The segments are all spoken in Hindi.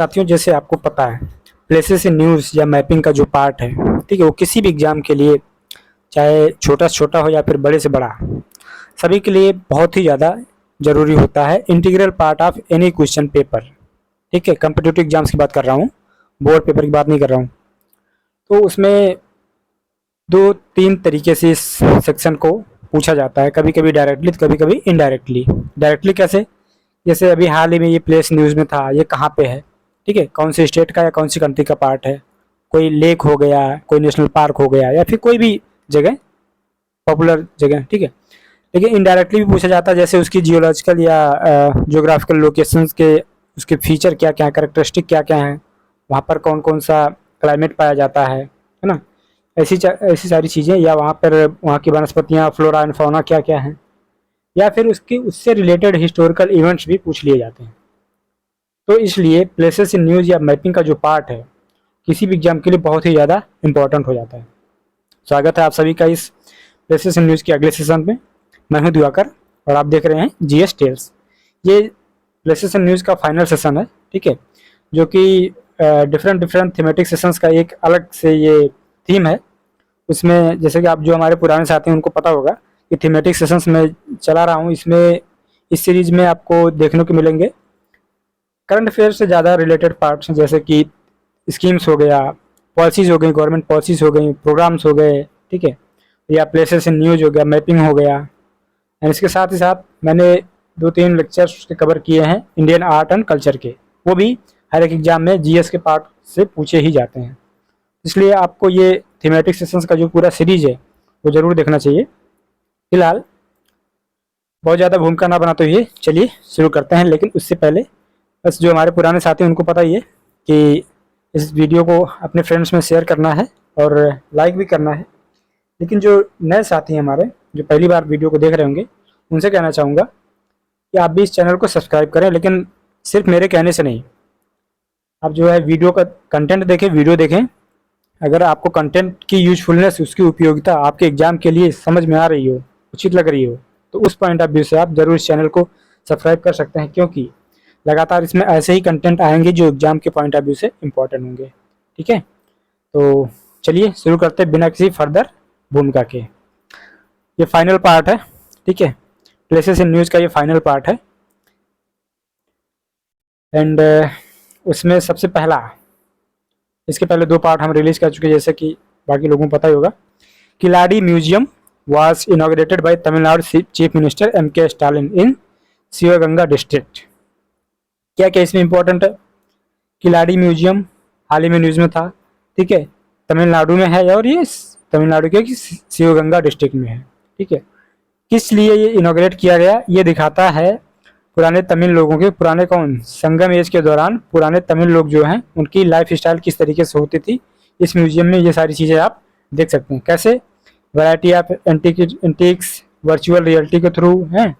साथियों, जैसे आपको पता है प्लेसेस इन न्यूज़ या मैपिंग का जो पार्ट है, ठीक है, वो किसी भी एग्जाम के लिए चाहे छोटा से छोटा हो या फिर बड़े से बड़ा, सभी के लिए बहुत ही ज़्यादा ज़रूरी होता है। Integral part of any question paper, ठीक है, कम्पिटिटिव एग्जाम्स की बात कर रहा हूँ, बोर्ड पेपर की बात नहीं कर रहा हूँ। तो उसमें दो तीन तरीके से इस सेक्शन को पूछा जाता है, कभी कभी डायरेक्टली तो कभी कभी इनडायरेक्टली। डायरेक्टली कैसे? जैसे अभी हाल ही में ये प्लेस न्यूज़ में था, ये कहाँ पे है, ठीक है, कौन सी स्टेट का या कौन सी कंट्री का पार्ट है, कोई लेक हो गया, कोई नेशनल पार्क हो गया, या फिर कोई भी जगह, पॉपुलर जगह, ठीक है। लेकिन इनडायरेक्टली भी पूछा जाता है, जैसे उसकी जियोलॉजिकल या जियोग्राफिकल लोकेशंस के, उसके फीचर क्या क्या है, कैरेक्टरिस्टिक क्या क्या है, वहाँ पर कौन कौन सा क्लाइमेट पाया जाता है ना, ऐसी सारी चीज़ें, या वहाँ पर वहाँ की वनस्पतियाँ, फ्लोरा एंड फौना क्या क्या हैं, या फिर उससे रिलेटेड हिस्टोरिकल इवेंट्स भी पूछ लिए जाते हैं। तो इसलिए प्लेसेस इन न्यूज़ या मैपिंग का जो पार्ट है किसी भी एग्जाम के लिए बहुत ही ज़्यादा इंपॉर्टेंट हो जाता है। स्वागत है आप सभी का इस प्लेसेस इन न्यूज़ के अगले सेशन में। मैं हूं दिवाकर और आप देख रहे हैं जीएस टेल्स। ये प्लेसेस इन न्यूज़ का फाइनल सेशन है, ठीक है, जो कि डिफरेंट थीमेटिक सेशंस का एक अलग से ये थीम है। उसमें जैसे कि आप जो हमारे पुराने साथी हैं उनको पता होगा कि थीमेटिक सेशंस में चला रहा हूँ। इसमें इस सीरीज में आपको देखने को मिलेंगे करंट अफेयर से ज़्यादा रिलेटेड पार्ट्स, जैसे कि स्कीम्स हो गया, पॉलिसीज़ हो गई, गवर्नमेंट पॉलिसीज़ हो गई, प्रोग्राम्स हो गए, ठीक है, या प्लेसेस इन न्यूज़ हो गया, मैपिंग हो गया। एंड इसके साथ ही साथ मैंने 2-3 लेक्चर्स कवर किए हैं इंडियन आर्ट एंड कल्चर के, वो भी हर एक एग्जाम में जीएस के पार्ट से पूछे ही जाते हैं। इसलिए आपको ये थीमेटिक सेशंस का जो पूरा सीरीज है वो ज़रूर देखना चाहिए। फिलहाल बहुत ज़्यादा भूमिका ना बनाते हुए चलिए शुरू करते हैं। लेकिन उससे पहले बस जो हमारे पुराने साथी हैं उनको पता ही है कि इस वीडियो को अपने फ्रेंड्स में शेयर करना है और लाइक भी करना है। लेकिन जो नए साथी हैं हमारे, जो पहली बार वीडियो को देख रहे होंगे, उनसे कहना चाहूँगा कि आप भी इस चैनल को सब्सक्राइब करें, लेकिन सिर्फ मेरे कहने से नहीं, आप जो है वीडियो का कंटेंट देखें, वीडियो देखें। अगर आपको कंटेंट की यूजफुलनेस, उसकी उपयोगिता आपके एग्जाम के लिए समझ में आ रही हो, उचित लग रही हो, तो उस पॉइंट ऑफ व्यू से आप ज़रूर इस चैनल को सब्सक्राइब कर सकते हैं, क्योंकि लगातार इसमें ऐसे ही कंटेंट आएंगे जो एग्जाम के पॉइंट ऑफ व्यू से इम्पोर्टेंट होंगे, ठीक है। तो चलिए शुरू करते हैं बिना किसी फर्दर भूमिका के। ये फाइनल पार्ट है, ठीक है, प्लेसेस इन न्यूज़ का ये फाइनल पार्ट है। एंड उसमें सबसे पहला, इसके पहले 2 पार्ट हम रिलीज कर चुके हैं, जैसे कि बाकी लोगों को पता ही होगा। Keeladi museum was inaugurated by Tamil Nadu chief minister M K. Stalin in Sivaganga district. क्या क्या इसमें इंपॉर्टेंट है? किलाड़ी म्यूजियम हाल ही में न्यूज़ में था, ठीक है, तमिलनाडु में है, और ये तमिलनाडु के शिवगंगा डिस्ट्रिक्ट में है, ठीक है। किस लिए ये इनॉग्रेट किया गया? ये दिखाता है पुराने तमिल लोगों के, पुराने कौन, संगम एज के दौरान पुराने तमिल लोग जो हैं उनकी लाइफ स्टाइल किस तरीके से होती थी। इस म्यूजियम में ये सारी चीज़ें आप देख सकते हैं। कैसे? Variety of antiques virtual reality के थ्रू हैं,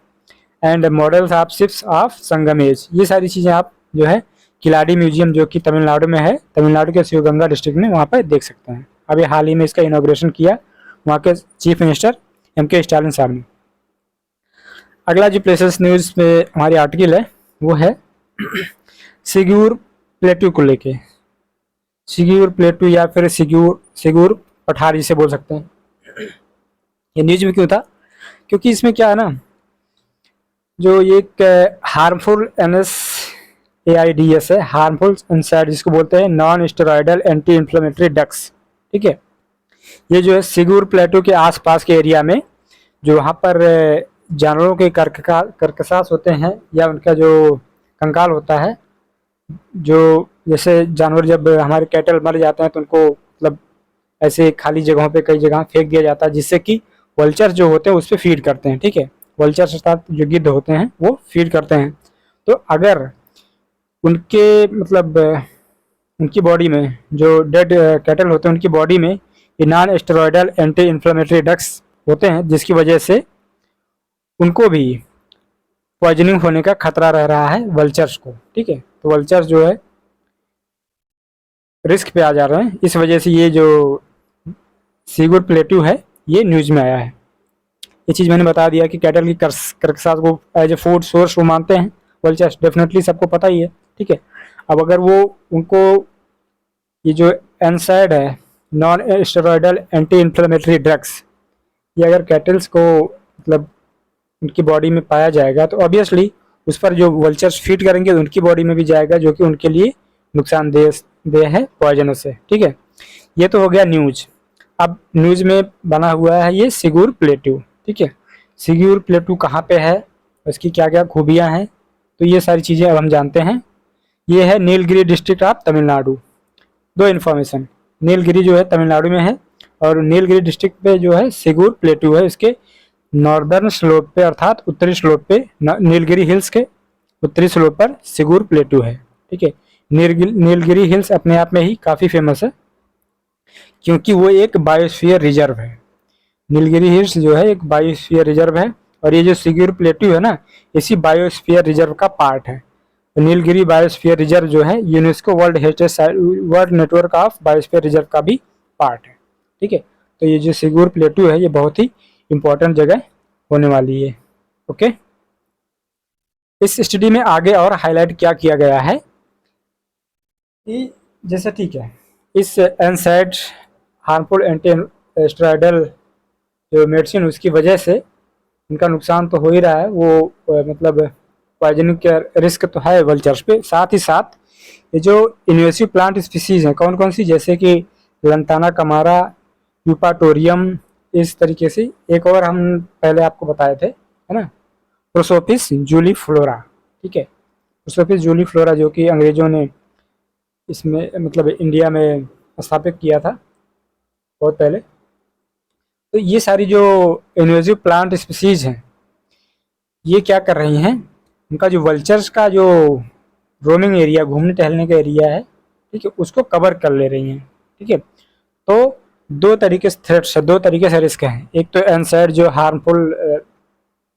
and models of ships of Sangam age, ये सारी चीज़ें आप जो है किलाड़ी म्यूजियम जो कि तमिलनाडु में है, तमिलनाडु के शिवगंगा डिस्ट्रिक्ट में, वहाँ पर देख सकते हैं। अभी हाल ही में इसका इनॉग्रेशन किया वहाँ के चीफ मिनिस्टर एम.के. स्टालिन साहब ने। अगला जो प्लेसेस न्यूज़ में हमारी आर्टिकल है वो है सिग्योर प्लेटू को लेके। सिग्योर प्लेटू या फिर सिग्योर पठार जिसे बोल सकते हैं। ये न्यूज़ में क्यों था? क्योंकि इसमें क्या है ना, जो एक हार्मफुल NSAIDs है, हार्मफुल इंसाइड जिसको बोलते हैं non steroidal anti inflammatory drugs, ठीक है। ये जो है सिग्योर प्लेटू के आसपास के एरिया में, जो वहाँ पर जानवरों के कर्कशास होते हैं, या उनका जो कंकाल होता है, जो जैसे जानवर जब हमारे कैटल मर जाते हैं तो उनको मतलब ऐसे खाली जगहों पे कई जगह फेंक दिया जाता है, जिससे कि वल्चर्स जो होते हैं उस पर फीड करते हैं, ठीक है। वल्चर्स अर्थात जो गिद्ध होते हैं वो फीड करते हैं। तो अगर उनके मतलब उनकी बॉडी में, जो डेड कैटल होते हैं उनकी बॉडी में ये non steroidal anti inflammatory drugs होते हैं, जिसकी वजह से उनको भी पॉइजनिंग होने का खतरा रह रहा है वल्चर्स को, ठीक है। तो वल्चर्स जो है रिस्क पे आ जा रहे हैं, इस वजह से ये जो सिग्योर प्लेटू है ये न्यूज़ में आया है। ये चीज़ मैंने बता दिया कि कैटल की कर्कशास को एज ए फूड सोर्स वो मानते हैं वल्चर्स, डेफिनेटली सबको पता ही है, ठीक है। अब अगर वो उनको ये जो एनसाइड है, non steroidal anti inflammatory drugs, ये अगर कैटल्स को मतलब उनकी बॉडी में पाया जाएगा तो ऑब्वियसली उस पर जो वल्चर्स फीड करेंगे उनकी बॉडी में भी जाएगा, जो कि उनके लिए नुकसानदेह है, पॉइजनस है। ठीक है, ये तो हो गया न्यूज। अब न्यूज में बना हुआ है ये सिगुर प्लेटू। ठीक है, सिगुर प्लेटू कहाँ पे है, उसकी क्या क्या खूबियाँ हैं, तो ये सारी चीज़ें अब हम जानते हैं। ये है नीलगिरी डिस्ट्रिक्ट ऑफ तमिलनाडु। दो इन्फॉर्मेशन, नीलगिरी जो है तमिलनाडु में है, और नीलगिरी डिस्ट्रिक्ट पे जो है सिगुर प्लेटू है, इसके नॉर्दर्न स्लोप पे अर्थात उत्तरी स्लोप पे, नीलगिरी हिल्स के उत्तरी स्लोप पर सिगुर प्लेटू है। ठीक है, नीलगिरी हिल्स अपने आप में ही काफ़ी फेमस है, क्योंकि वो एक बायोस्फीयर रिजर्व है। नीलगिरी हिल्स जो है एक बायोस्फीयर रिजर्व है, और ये जो सिगुर प्लेटू है ना, इसी बायोस्फीयर रिजर्व का पार्ट है। नीलगिरी बायोस्फीयर रिजर्व जो है UNESCO world heritage world network of biosphere reserve का भी पार्ट है। ठीक है, तो ये जो सिगुर प्लेटू है ये बहुत ही इंपॉर्टेंट जगह होने वाली है। ओके, इस स्टडी में आगे और हाईलाइट क्या किया गया है कि जैसे ठीक है, इस एनसैड हार्मफुल एंटी स्टेरॉयडल जो मेडिसिन, उसकी वजह से इनका नुकसान तो हो ही रहा है, वो मतलब पॉइजनिंग का रिस्क तो है वल्चर्स पे। साथ ही साथ ये जो इन्वेसिव प्लांट स्पीसीज हैं कौन कौन सी, जैसे कि लंताना कमारा, यूपाटोरियम, इस तरीके से एक और हम पहले आपको बताए थे, है ना, प्रोसोपिस जूलीफ्लोरा। ठीक है, प्रोसोपिस जूलीफ्लोरा जो कि अंग्रेजों ने इसमें मतलब इंडिया में स्थापित किया था बहुत पहले। तो ये सारी जो इन्वेसिव प्लांट स्पीसीज हैं ये क्या कर रही हैं, उनका जो वल्चर्स का जो रोमिंग एरिया, घूमने टहलने का एरिया है, ठीक है, उसको कवर कर ले रही हैं। ठीक है, तो दो तरीके से थ्रेट्स है, दो तरीके से रिस्क हैं। एक तो एनसाइड जो हार्मफुल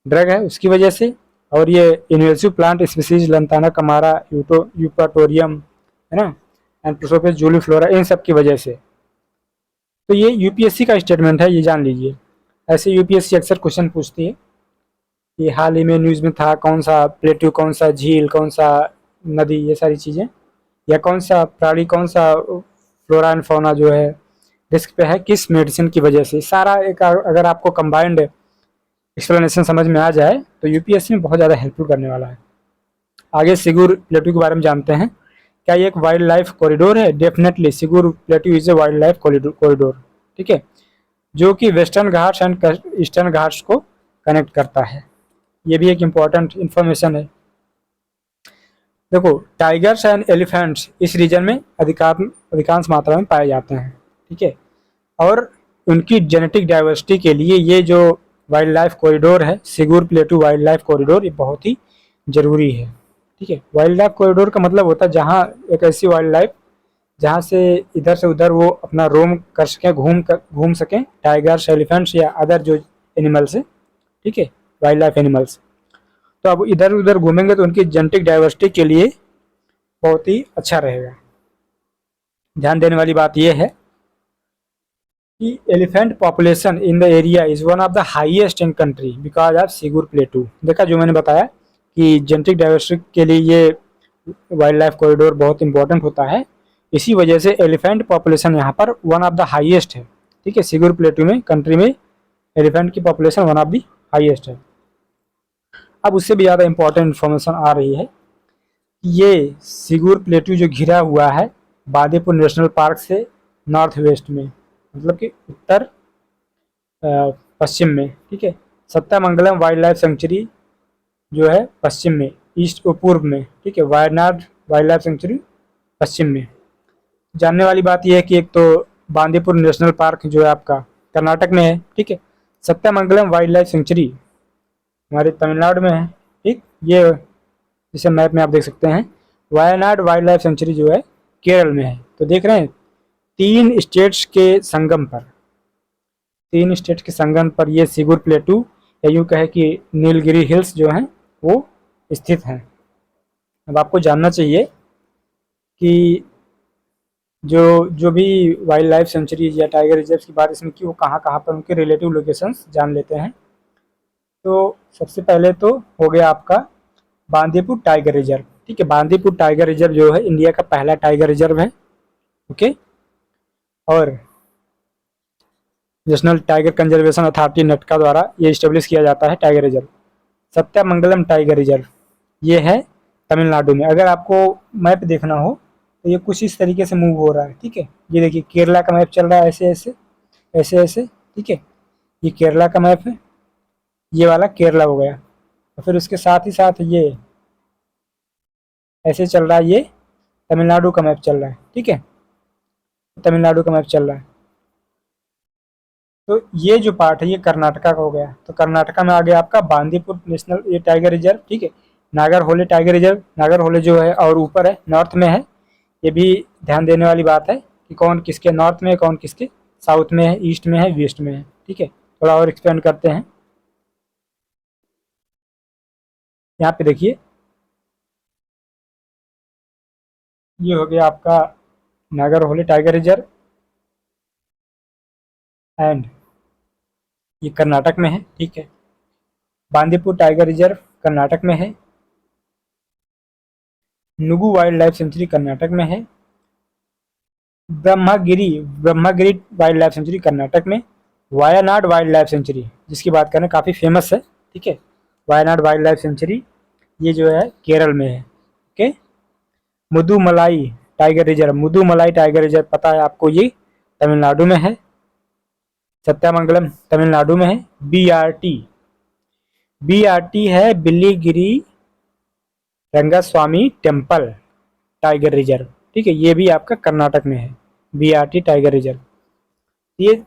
ड्रग है उसकी वजह से, और ये इन्वेसिव प्लांट स्पीसीज लंताना कमारा, यूपाटोरियम, है ना, एंड प्रोसोपिस जूलीफ्लोरा, इन सब की वजह से। तो ये यूपीएससी का स्टेटमेंट है, ये जान लीजिए। ऐसे यूपीएससी अक्सर क्वेश्चन पूछती है। ये हाल ही में न्यूज़ में था, कौन सा प्लेट्यू, कौन सा झील, कौन सा नदी, ये सारी चीज़ें, या कौन सा प्राणी, कौन सा फ्लोरा एंड फौना जो है रिस्क पे है, किस मेडिसिन की वजह से। सारा एक अगर आपको कंबाइंड एक्सप्लेनेशन समझ में आ जाए तो यूपीएससी में बहुत ज़्यादा हेल्पफुल करने वाला है। आगे सिगुर प्लेट्यू के बारे में जानते हैं। क्या ये एक वाइल्ड लाइफ कॉरिडोर है? Definitely Sigur plateau is a wildlife corridor. ठीक है, जो कि Western Ghats and Eastern Ghats को कनेक्ट करता है। ये भी एक इम्पॉर्टेंट इन्फॉर्मेशन है। देखो, टाइगर्स एंड एलिफेंट्स इस रीजन में अधिकांश मात्रा में पाए जाते हैं। ठीक है, और उनकी जेनेटिक डाइवर्सिटी के लिए ये जो वाइल्ड लाइफ कॉरिडोर है, सिगुर प्लेटू वाइल्ड लाइफ कॉरिडोर, ये बहुत ही ज़रूरी है। ठीक है, वाइल्ड लाइफ कॉरिडोर का मतलब होता है जहाँ एक ऐसी वाइल्ड लाइफ जहाँ से इधर से उधर वो अपना रोम कर सकें, घूम सकें, टाइगर्स, एलिफेंट्स या अदर जो एनिमल्स हैं। ठीक है, वाइल्ड लाइफ एनिमल्स। तो अब इधर उधर घूमेंगे तो उनकी जेनेटिक डाइवर्सिटी के लिए बहुत ही अच्छा रहेगा। ध्यान देने वाली बात यह है कि elephant population in the area is one of the highest in country because of Sigur plateau. देखा, जो मैंने बताया कि जेनेटिक डाइवर्सिटी के लिए ये वाइल्ड लाइफ कॉरिडोर बहुत इंपॉर्टेंट होता है, इसी वजह से एलिफेंट पॉपुलेशन यहाँ पर वन ऑफ द हाईएस्ट है। ठीक है, सिगुर प्लेटू में, कंट्री में एलिफेंट की population one of the highest है। अब उससे भी ज़्यादा इंपॉर्टेंट इन्फॉर्मेशन आ रही है। ये सिगुर प्लेटू जो घिरा हुआ है बांदीपुर नेशनल पार्क से नॉर्थ वेस्ट में, मतलब कि उत्तर पश्चिम में। ठीक है, सत्यामंगलम वाइल्ड लाइफ सेंचुरी जो है पश्चिम में, ईस्ट और पूर्व में। ठीक है, वायनाड वाइल्ड लाइफ सेंचुरी पश्चिम में। जानने वाली बात यह है कि एक तो बांदीपुर नेशनल पार्क जो है आपका कर्नाटक में है। ठीक है, सत्यामंगलम वाइल्ड लाइफ सेंचुरी हमारे तमिलनाडु में है। ठीक, ये जिसे मैप में आप देख सकते हैं। वायनाड वाइल्ड लाइफ सेंचुरी जो है केरल में है। तो देख रहे हैं, तीन स्टेट्स के संगम पर ये सिगुर प्लेटू, या यूँ कहे कि नीलगिरी हिल्स जो हैं वो स्थित हैं। अब आपको जानना चाहिए कि जो भी वाइल्ड लाइफ सेंचुरीज या टाइगर रिजर्व की बात इसमें की, वो कहाँ कहाँ पर उनके रिलेटिव लोकेशंस जान लेते हैं। तो सबसे पहले तो हो गया आपका बांदीपुर टाइगर रिजर्व। ठीक है। बांदीपुर टाइगर रिजर्व जो है इंडिया का पहला टाइगर रिजर्व है। ओके। और नेशनल टाइगर कंजर्वेशन अथॉरिटी नटका द्वारा ये इस्टेब्लिश किया जाता है tiger reserve. Sathyamangalam tiger reserve ये है तमिलनाडु में। अगर आपको मैप देखना हो तो ये कुछ इस तरीके से मूव हो रहा है, ठीक है। ये देखिए केरला का मैप चल रहा है ऐसे ऐसे ऐसे ऐसे, ठीक है। ये केरला का मैप है, ये वाला केरला हो गया। और फिर उसके साथ ही साथ ये ऐसे चल रहा है, ये तमिलनाडु का मैप चल रहा है, ठीक है। तमिलनाडु का मैप चल रहा है। तो ये जो पार्ट है ये कर्नाटका का हो गया। तो कर्नाटका में आ गया आपका बांदीपुर नेशनल ये टाइगर रिजर्व, ठीक है। नागरहोले टाइगर रिजर्व, नागरहोले जो है और ऊपर है, नॉर्थ में है। ये भी ध्यान देने वाली बात है कि कौन किसके नॉर्थ में है, कौन किसके साउथ में है, ईस्ट में है, वेस्ट में है, ठीक है। थोड़ा और एक्सपेंड करते हैं। यहाँ पे देखिए ये हो गया आपका नागरहोले टाइगर रिजर्व एंड ये कर्नाटक में है, ठीक है। बांदीपुर टाइगर रिजर्व कर्नाटक में है। नुगु वाइल्ड लाइफ सेंचुरी कर्नाटक में है। Brahmagiri Brahmagiri wild life sanctuary Karnataka में। वायनाड वाइल्ड लाइफ सेंचुरी जिसकी बात करें काफ़ी फेमस है, ठीक है। वायनाड वाइल्ड लाइफ सेंचुरी ये जो है केरल में है। Okay. Mudumalai tiger reserve, Mudumalai tiger reserve पता है आपको, ये तमिलनाडु में है। सत्यामंगलम तमिलनाडु में है। BRT BRT है Biligiri Rangaswamy temple tiger reserve, ठीक है। ये भी आपका कर्नाटक में है, BRT टाइगर रिजर्व। ये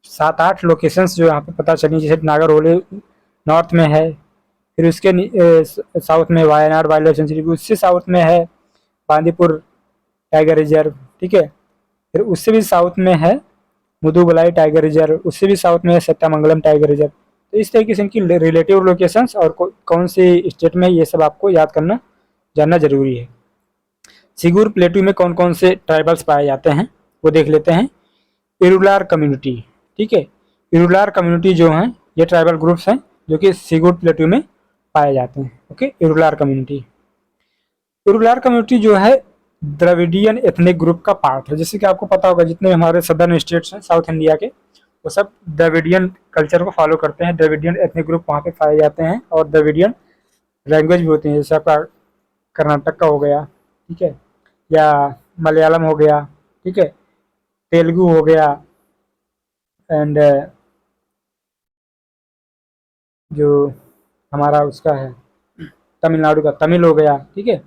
7-8 लोकेशंस जो यहाँ पे पता चली, जैसे नागरहोले नॉर्थ में है, फिर उसके साउथ में वायनाड वाइल्ड लाइफ सेंचुरी, उससे साउथ में है बांदीपुर टाइगर रिजर्व, ठीक है। फिर उससे भी साउथ में है मुदुबलाई टाइगर रिजर्व, उससे भी साउथ में है सत्यामंगलम टाइगर रिजर्व। तो इस तरीके से इनकी रिलेटिव लोकेशंस और कौन सी स्टेट में, ये सब आपको याद करना जानना जरूरी है। सिगुर प्लेटू में कौन कौन से ट्राइबल्स पाए जाते हैं वो देख लेते हैं। इरुलार कम्युनिटी, ठीक है। इरुलार कम्युनिटी जो हैं ये ट्राइबल ग्रुप्स हैं जो कि सिगुर प्लेटू में पाए जाते हैं। ओके। इरुलार कम्युनिटी, इरुलार कम्युनिटी जो है द्रविडियन एथनिक ग्रुप का पार्ट है। जैसे कि आपको पता होगा जितने हमारे सदर्न स्टेट्स हैं साउथ इंडिया के, वो सब द्रविडियन कल्चर को फॉलो करते हैं। द्रविडियन एथनिक ग्रुप वहाँ पे पाए जाते हैं और द्रविडियन लैंग्वेज भी होती है। जैसे आपका कर्नाटक का हो गया, ठीक है, या मलयालम हो गया, ठीक है, तेलुगु हो गया, एंड जो हमारा उसका है तमिलनाडु का तमिल हो गया, ठीक है।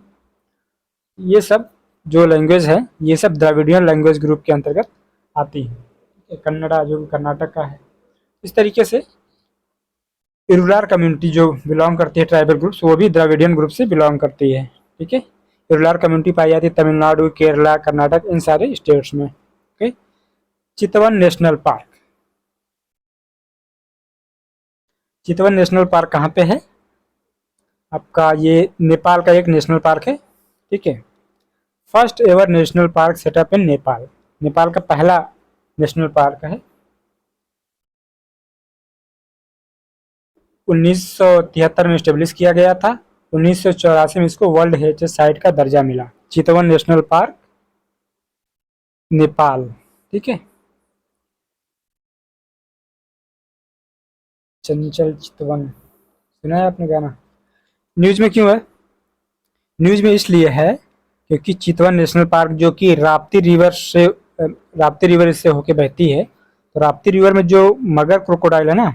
ये सब जो लैंग्वेज है ये सब द्रविडियन लैंग्वेज ग्रुप के अंतर्गत आती है, ठीक है। कन्नड़ा जो कर्नाटक का है। इस तरीके से इरुलार कम्युनिटी जो बिलोंग करती है ट्राइबल ग्रुप्स, वो भी द्रविडियन ग्रुप से बिलोंग करती है, ठीक है। इरुलार कम्युनिटी पाई जाती है तमिलनाडु, केरला, कर्नाटक, इन सारे स्टेट्स में। ओके। चितवन नेशनल पार्क, चितवन नेशनल पार्क कहाँ पे है आपका, ये नेपाल का एक नेशनल पार्क है, ठीक है। First ever national park setup in Nepal, Nepal का पहला नेशनल पार्क है। 1973 में स्टेब्लिश किया गया था। 1984 में इसको वर्ल्ड हेरिटेज साइट का दर्जा मिला। चितवन नेशनल पार्क नेपाल, ठीक है। चंचल चितवन सुना है आपने गाना? न्यूज में क्यों है? न्यूज में इसलिए है क्योंकि चितवन नेशनल पार्क जो कि राप्ती रिवर इससे होके बहती है, तो राप्ती रिवर में जो मगर क्रोकोडाइल है ना,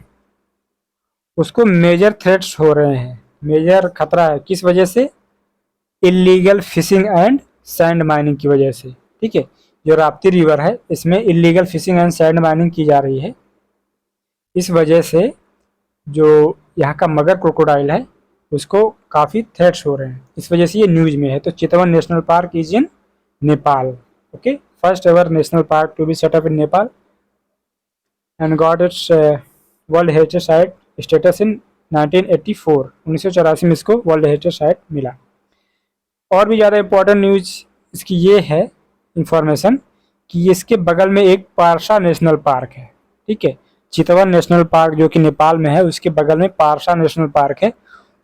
उसको मेजर थ्रेट्स हो रहे हैं, मेजर खतरा है। किस वजह से? Illegal fishing and sand mining की वजह से, ठीक है। जो राप्ती रिवर है इसमें illegal fishing and sand mining की जा रही है। इस वजह से जो यहाँ का मगर क्रोकोडाइल है उसको काफ़ी थ्रेट्स हो रहे हैं, इस वजह से ये न्यूज में है। तो Chitwan national park is in Nepal. Okay. First ever national park to be set up in Nepal and got its world heritage site status in 1984। 1984 में इसको वर्ल्ड हेरिटेज साइट मिला। और भी ज़्यादा इम्पोर्टेंट न्यूज इसकी ये है इंफॉर्मेशन कि इसके बगल में एक पारसा नेशनल पार्क है, ठीक है। चितवन नेशनल पार्क जो कि नेपाल में है, उसके बगल में पारसा नेशनल पार्क है।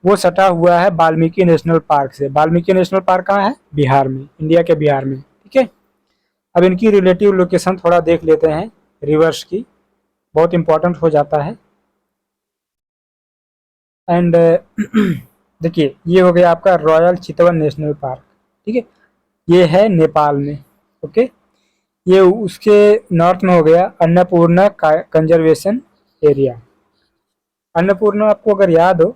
वो सटा हुआ है वाल्मीकि नेशनल पार्क से। वाल्मीकि नेशनल पार्क कहाँ है? बिहार में, इंडिया के बिहार में। ठीक है, अब इनकी रिलेटिव लोकेशन थोड़ा देख लेते हैं रिवर्स की, बहुत इंपॉर्टेंट हो जाता है। एंड देखिए ये हो गया आपका रॉयल चितवन नेशनल पार्क। ठीक है, ये है नेपाल में। ओके, ये उसके नॉर्थ में हो गया अन्नपूर्णा कंजर्वेशन एरिया। अन्नपूर्णा आपको अगर याद हो,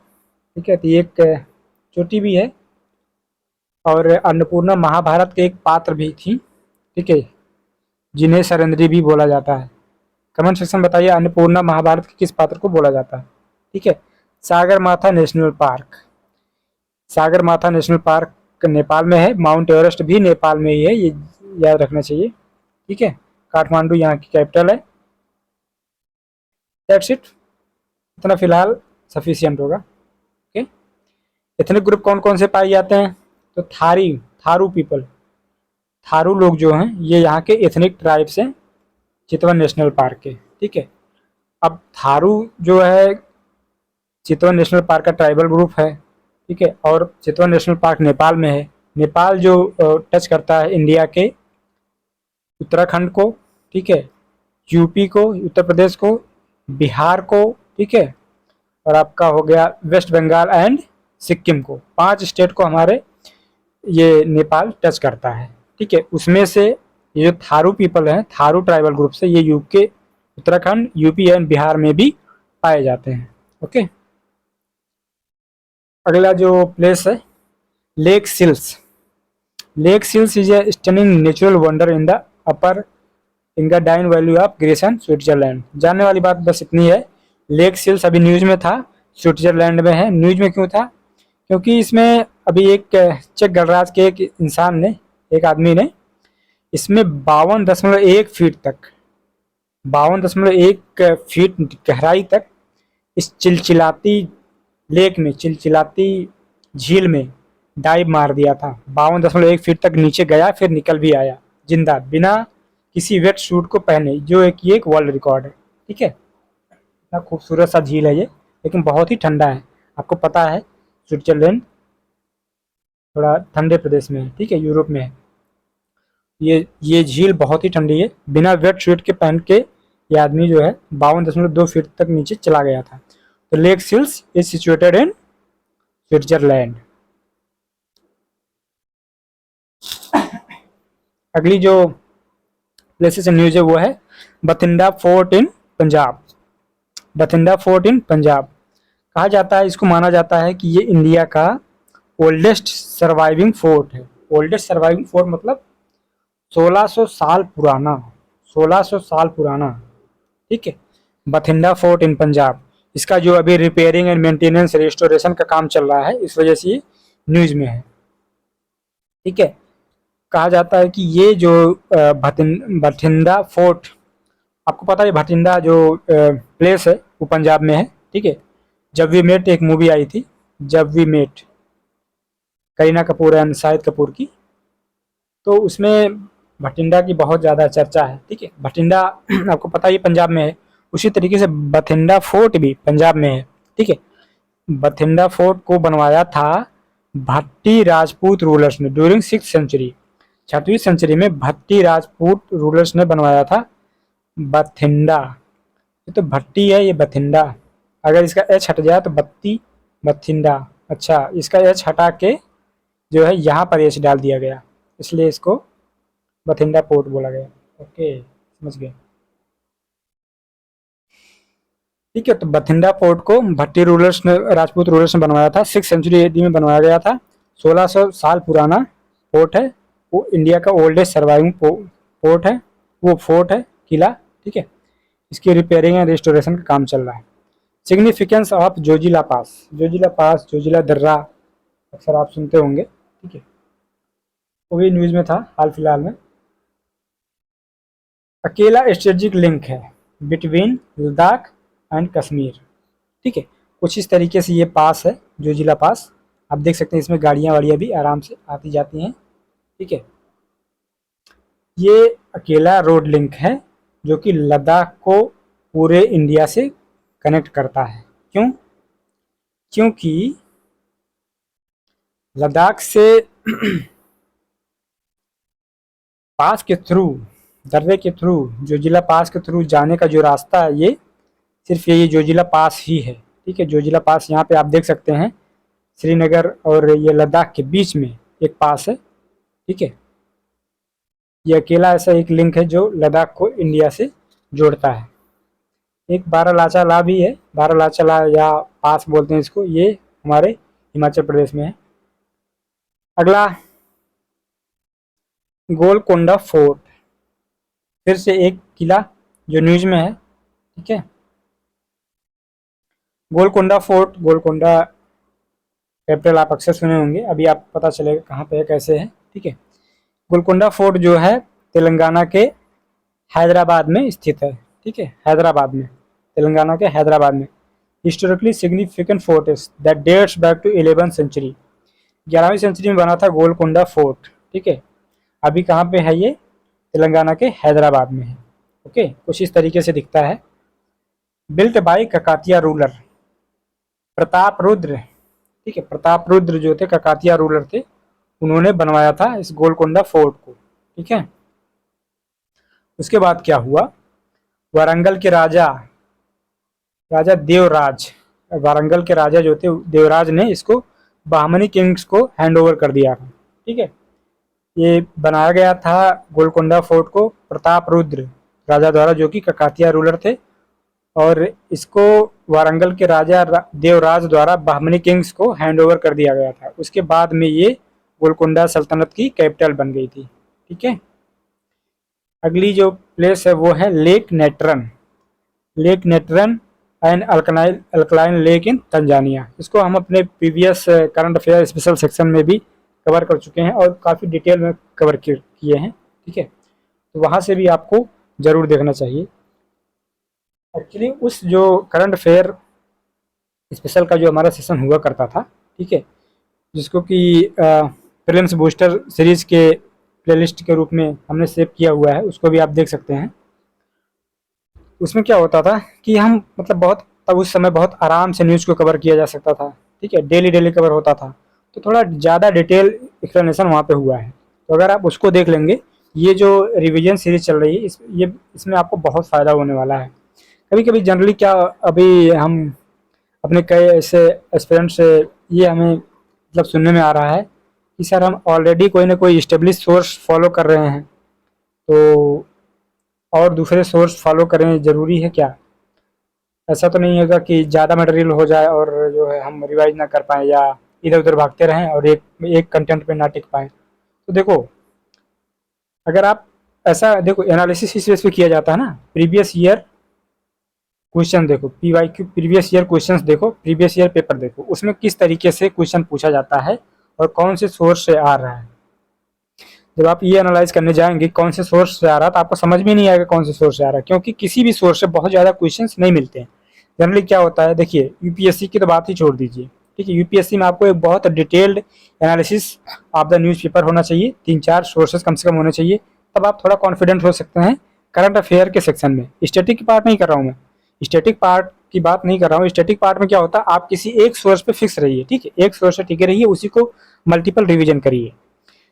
ठीक है, तो ये एक चोटी भी है, और अन्नपूर्णा महाभारत के एक पात्र भी थी। ठीक है, जिन्हें सरेंद्री भी बोला जाता है। कमेंट सेक्शन बताइए अन्नपूर्णा महाभारत के किस पात्र को बोला जाता है। ठीक है, Sagarmatha national park. Sagarmatha national park Nepal में है। माउंट एवरेस्ट भी नेपाल में ही है, ये याद रखना चाहिए। ठीक है, काठमांडू यहाँ की कैपिटल है। दैट्स इट, इतना फिलहाल सफिशियंट होगा। ओके, एथनिक ग्रुप कौन कौन से पाए जाते हैं? तो थारू पीपल, थारू लोग जो हैं ये यहाँ के एथनिक ट्राइब्स हैं चितवन नेशनल पार्क के। ठीक है, अब थारू जो है चितवन नेशनल पार्क का ट्राइबल ग्रुप है। ठीक है, और चितवन नेशनल पार्क नेपाल में है। नेपाल जो टच करता है इंडिया के उत्तराखंड को, ठीक है, यूपी को, उत्तर प्रदेश को, बिहार को, ठीक है, और आपका हो गया वेस्ट बंगाल एंड सिक्किम को। 5 स्टेट को हमारे ये नेपाल टच करता है। ठीक है, उसमें से ये जो थारू पीपल हैं, थारू ट्राइबल ग्रुप से, ये UK, Uttarakhand, UP and Bihar में भी पाए जाते हैं। ओके, अगला जो प्लेस है lake Sils. Lake Sils is a stunning natural wonder in the upper Engadine valley of Grisons Switzerland. जानने वाली बात बस इतनी है, लेक सिल्स अभी न्यूज में था, स्विट्जरलैंड में है। न्यूज में क्यों था? क्योंकि इसमें अभी एक चेक गणराज्य के एक इंसान ने, एक आदमी ने इसमें 52.1 फीट तक, 52.1 फीट गहराई तक इस चिलचिलाती लेक में, चिलचिलाती झील में डाइव मार दिया था। 52.1 फीट तक नीचे गया, फिर निकल भी आया जिंदा, बिना किसी वेट सूट को पहने, जो ये एक वर्ल्ड रिकॉर्ड है। ठीक है, इतना खूबसूरत सा झील है ये, लेकिन बहुत ही ठंडा है। आपको पता है स्विट्जरलैंड थोड़ा ठंडे प्रदेश में है। ठीक है, यूरोप में है। ये झील बहुत ही ठंडी है। बिना वेट सूट के पहन के ये आदमी जो है 52.2 फीट तक नीचे चला गया था। तो lake Sils is situated in Switzerland. अगली जो प्लेसेस न्यूज है वो है Bathinda fort in Punjab. Bathinda fort in Punjab कहा जाता है, इसको माना जाता है कि ये इंडिया का ओल्डेस्ट सर्वाइविंग फोर्ट है। ओल्डेस्ट सर्वाइविंग फोर्ट मतलब 1600 साल पुराना, 1600 साल पुराना। ठीक है, बथिंडा फोर्ट इन पंजाब, इसका जो अभी रिपेयरिंग एंड मेंटेनेंस रेस्टोरेशन का काम चल रहा है, इस वजह से ये न्यूज में है। ठीक है, कहा जाता है कि ये जो बठिंडा फोर्ट, आपको पता है बठिंडा जो प्लेस है वो पंजाब में है। ठीक है, जब वी मेट एक मूवी आई थी, जब वी मेट, करीना कपूर एंड शाहिद कपूर की, तो उसमें बठिंडा की बहुत ज़्यादा चर्चा है। ठीक है, बठिंडा आपको पता ही पंजाब में है, उसी तरीके से बठिंडा फोर्ट भी पंजाब में है। ठीक है, बठिंडा फोर्ट को बनवाया था भट्टी राजपूत रूलर्स ने ड्यूरिंग 6th सेंचुरी। 6वीं सेंचुरी में भट्टी राजपूत रूलर्स ने बनवाया था बठिंडा। ये तो भट्टी है, ये बठिंडा। अगर इसका एच हट जाए तो बत्ती, बठिंडा। अच्छा, इसका एच हटा के जो है यहाँ पर एच डाल दिया गया, इसलिए इसको बठिंडा पोर्ट बोला गया। ओके, समझ गए। ठीक है, तो बठिंडा पोर्ट को भट्टी रूलर्स ने, राजपूत रूलर्स ने बनवाया था। 6th सेंचुरी एडी में बनवाया गया था। 1600 साल पुराना पोर्ट है। वो इंडिया का ओल्डेस्ट सर्वाइविंग पोर्ट है, वो फोर्ट है, किला। ठीक है, इसकी रिपेयरिंग एंड रेस्टोरेशन का काम चल रहा है। सिग्निफिकेंस ऑफ जोजिला पास। जोजिला पास, जोजिला दर्रा अक्सर आप सुनते होंगे। ठीक है, वो भी न्यूज में था हाल फिलहाल में। अकेला स्ट्रेटेजिक लिंक है बिटवीन लद्दाख एंड कश्मीर। ठीक है, कुछ इस तरीके से ये पास है, जोजिला पास। आप देख सकते हैं इसमें गाड़ियाँ वाड़ियाँ भी आराम से आती जाती हैं। ठीक है, ये अकेला रोड लिंक है जो कि लद्दाख को पूरे इंडिया से कनेक्ट करता है। क्यों? क्योंकि लद्दाख से पास के थ्रू, दर्रे के थ्रू, जोजिला पास के थ्रू जाने का जो रास्ता है ये सिर्फ ये जोजिला पास ही है। ठीक है, जोजिला पास यहाँ पे आप देख सकते हैं, श्रीनगर और ये लद्दाख के बीच में एक पास है। ठीक है, ये अकेला ऐसा एक लिंक है जो लद्दाख को इंडिया से जोड़ता है। एक बारालाचा ला भी है, बारालाचा ला या पास बोलते हैं इसको, ये हमारे हिमाचल प्रदेश में है। अगला गोलकोंडा फोर्ट, फिर से एक किला जो न्यूज में है। ठीक है, गोलकोंडा फोर्ट, गोलकोंडा कैपिटल आप अक्सर सुने होंगे, अभी आप पता चलेगा कहाँ पे है, कैसे है। ठीक है, गोलकोंडा फोर्ट जो है तेलंगाना के हैदराबाद में स्थित है। ठीक है, हैदराबाद में, तेलंगाना के हैदराबाद में। Historically significant fort is that dates back to 11वीं सेंचुरी, 11वीं सेंचुरी में बना था गोलकोंडा फोर्ट। ठीक है, अभी कहाँ पे है ये, तेलंगाना के हैदराबाद में है। ओके, कुछ इस तरीके से दिखता है। Built by Kakatiya ruler Pratap Rudra. ठीक है, प्रताप रुद्र जो थे ककातिया रूलर थे, उन्होंने बनवाया था इस गोलकोंडा फोर्ट को। ठीक है, उसके बाद क्या हुआ, वारंगल के राजा, राजा देवराज, वारंगल के राजा जो थे देवराज ने इसको बाहमनी किंग्स को हैंड ओवर कर दिया था। ठीक है, ये बनाया गया था गोलकोंडा फोर्ट को प्रताप रुद्र राजा द्वारा, जो कि ककातिया रूलर थे, और इसको वारंगल के राजा देवराज द्वारा बाहमनी किंग्स को हैंड ओवर कर दिया गया था। उसके बाद में ये गोलकोंडा सल्तनत की कैपिटल बन गई थी। ठीक है, अगली जो प्लेस है वो है lake Natron, lake Natron and alkaline lake in Tanzania. इसको हम अपने previous current affair special section में भी कवर कर चुके हैं और काफ़ी डिटेल में कवर किए हैं। ठीक है, तो वहाँ से भी आपको ज़रूर देखना चाहिए। एक्चुअली उस जो करंट अफेयर स्पेशल का जो हमारा सेशन हुआ करता था, ठीक है, जिसको कि प्रीलिम्स बूस्टर सीरीज के प्लेलिस्ट के रूप में हमने सेव किया हुआ है, उसको भी आप देख सकते हैं। उसमें क्या होता था कि हम मतलब बहुत, तब उस समय बहुत आराम से न्यूज़ को कवर किया जा सकता था। ठीक है, डेली डेली कवर होता था, तो थोड़ा ज़्यादा डिटेल एक्सप्लेनेशन वहाँ पे हुआ है। तो अगर आप उसको देख लेंगे, ये जो रिवीजन सीरीज चल रही है इसमें आपको बहुत फ़ायदा होने वाला है। कभी कभी जनरली क्या, अभी हम अपने कई ऐसे एस्पिरेंट से ये हमें मतलब सुनने में आ रहा है कि सर हम ऑलरेडी कोई ना कोई इस्टेब्लिश सोर्स फॉलो कर रहे हैं, तो और दूसरे सोर्स फॉलो करें ज़रूरी है क्या? ऐसा तो नहीं होगा कि ज़्यादा मटेरियल हो जाए और जो है हम रिवाइज ना कर पाएँ या इधर उधर भागते रहें और एक कंटेंट पे ना टिक पाएँ। तो देखो, अगर आप ऐसा देखो, एनालिसिस इस बेस पे किया जाता है ना, प्रीवियस ईयर क्वेश्चन देखो, PYQ प्रीवियस ईयर क्वेश्चंस देखो, प्रीवियस ईयर पेपर देखो, उसमें किस तरीके से क्वेश्चन पूछा जाता है और कौन से सोर्स से आ रहा है। जब आप ये एनालाइज करने जाएंगे कौन से सोर्स से आ रहा है, तो आपको समझ में नहीं आएगा कौन से सोर्स से आ रहा है, क्योंकि किसी भी सोर्स से बहुत ज़्यादा क्वेश्चंस नहीं मिलते हैं। जनरली क्या होता है, देखिए यूपीएससी की तो बात ही छोड़ दीजिए। ठीक है, यूपीएससी में आपको एक बहुत detailed analysis of the news paper होना चाहिए, 3-4 सोर्सेज कम से कम होने चाहिए, तब आप थोड़ा कॉन्फिडेंट हो सकते हैं करंट अफेयर के सेक्शन में। स्टैटिक की पार्ट नहीं कर रहा हूँ मैं, स्टैटिक पार्ट की बात नहीं कर रहा हूँ। स्टैटिक पार्ट में क्या होता है, आप किसी एक सोर्स पे फिक्स रहिए, ठीक है, एक सोर्स से टिके रहिए, उसी को मल्टीपल रिवीजन करिए।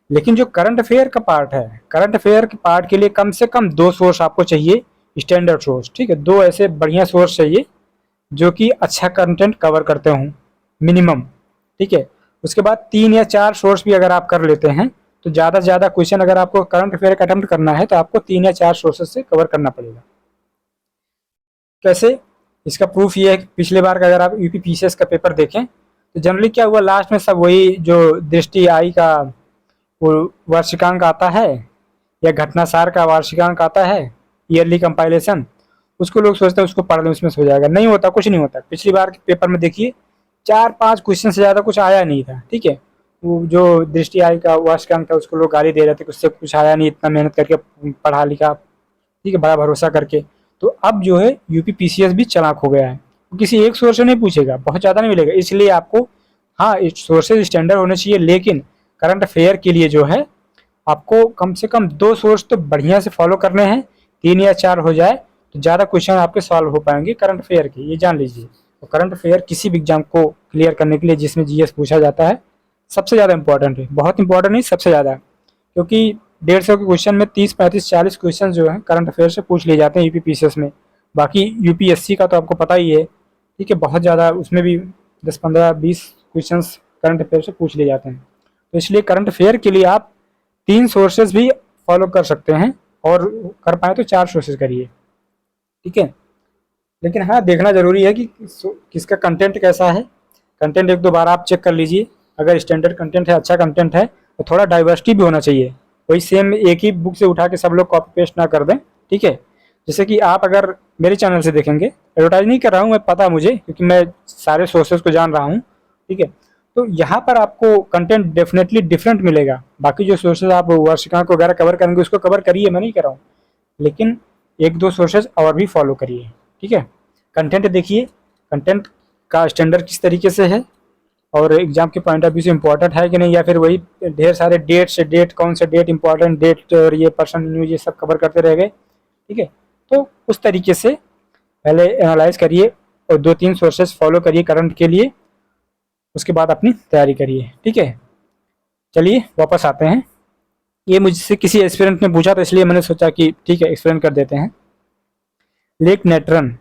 लेकिन जो करंट अफेयर का पार्ट है, करंट अफेयर के पार्ट के लिए कम से कम 2 सोर्स आपको चाहिए, स्टैंडर्ड सोर्स। ठीक है, 2 ऐसे बढ़िया सोर्स चाहिए जो कि अच्छा कंटेंट कवर करते हों मिनिमम। ठीक है, उसके बाद 3 या 4 सोर्स भी अगर आप कर लेते हैं तो ज़्यादा से ज़्यादा क्वेश्चन अगर आपको करंट अफेयर का अटेम्प्ट करना है तो आपको 3 या 4 सोर्सेज से कवर करना पड़ेगा। कैसे? इसका प्रूफ ये है कि पिछले बार का अगर आप यूपी पीसीएस का पेपर देखें तो जनरली क्या हुआ, लास्ट में सब वही जो दृष्टि आई का वो वार्षिकांक आता है या घटनासार का वार्षिकांक आता है, ईयरली कंपाइलेशन, उसको लोग सोचते हैं उसको पढ़ लें उसमें से हो जाएगा। नहीं होता, कुछ नहीं होता। पिछली बार के पेपर में देखिए 4-5 क्वेश्चन से ज़्यादा कुछ आया नहीं था। ठीक है, वो जो दृष्टि आई का वार्षिकांक था उसको लोग गाली दे रहे थे कि उससे कुछ आया नहीं, इतना मेहनत करके पढ़ा लिखा, ठीक है, बड़ा भरोसा करके। तो अब जो है यूपी पीसीएस भी चालाक हो गया है, किसी एक सोर्स से नहीं पूछेगा, बहुत ज़्यादा नहीं मिलेगा। इसलिए आपको हाँ सोर्सेज स्टैंडर्ड होने चाहिए, लेकिन करंट अफेयर के लिए जो है आपको कम से कम 2 सोर्स तो बढ़िया से फॉलो करने हैं, 3 या 4 हो जाए तो ज़्यादा क्वेश्चन आपके सॉल्व हो पाएंगे करंट अफेयर के, ये जान लीजिए। तो करंट अफेयर किसी भी एग्जाम को क्लियर करने के लिए जिसमें जीएस पूछा जाता है, सबसे ज़्यादा इंपॉर्टेंट है, बहुत इंपॉर्टेंट नहीं, सबसे ज़्यादा, क्योंकि 150 के क्वेश्चन में 30, 35, 40 क्वेश्चन जो है करंट अफेयर से पूछ लिए जाते हैं यूपीपीसीएस में। बाकी यूपीएससी का तो आपको पता ही है, ठीक है, बहुत ज़्यादा उसमें भी 10, 15, 20 क्वेश्चन करंट अफेयर से पूछ लिए जाते हैं। तो इसलिए करंट अफेयर के लिए आप 3 सोर्सेज भी फॉलो कर सकते हैं, और कर पाए तो 4 सोर्सेज करिए, ठीक है। लेकिन हाँ, देखना ज़रूरी है कि किसका कंटेंट कैसा है। कंटेंट 1-2 बार आप चेक कर लीजिए, अगर स्टैंडर्ड कंटेंट है, अच्छा कंटेंट है, तो थोड़ा डाइवर्सिटी भी होना चाहिए। वही सेम एक ही बुक से उठा के सब लोग कॉपी पेस्ट ना कर दें, ठीक है। जैसे कि आप अगर मेरे चैनल से देखेंगे, एडवर्टाइज नहीं कर रहा हूँ मैं, पता मुझे, क्योंकि मैं सारे सोर्सेज को जान रहा हूँ, ठीक है। तो यहाँ पर आपको कंटेंट डेफिनेटली डिफरेंट मिलेगा। बाकी जो सोर्सेज आप वर्षिकांक वगैरह कवर करेंगे उसको कवर करिए, मैं नहीं कर रहा हूँ, लेकिन 1-2 सोर्सेज और भी फॉलो करिए, ठीक है। कंटेंट देखिए, कंटेंट का स्टैंडर्ड किस तरीके से है, और एग्जाम के पॉइंट ऑफ व्यू से इम्पोर्टेंट है कि नहीं, या फिर वही ढेर सारे डेट, कौन से डेट इंपॉर्टेंट डेट और ये पर्सन न्यूज ये सब कवर करते रह गए, ठीक है। तो उस तरीके से पहले एनालाइज करिए और 2-3 सोर्सेज फॉलो करिए करंट के लिए, उसके बाद अपनी तैयारी करिए, ठीक है। चलिए वापस आते हैं। ये मुझसे किसी एस्पिरेंट ने पूछा, तो इसलिए मैंने सोचा कि ठीक है एक्सप्लेन कर देते हैं। Lake Natron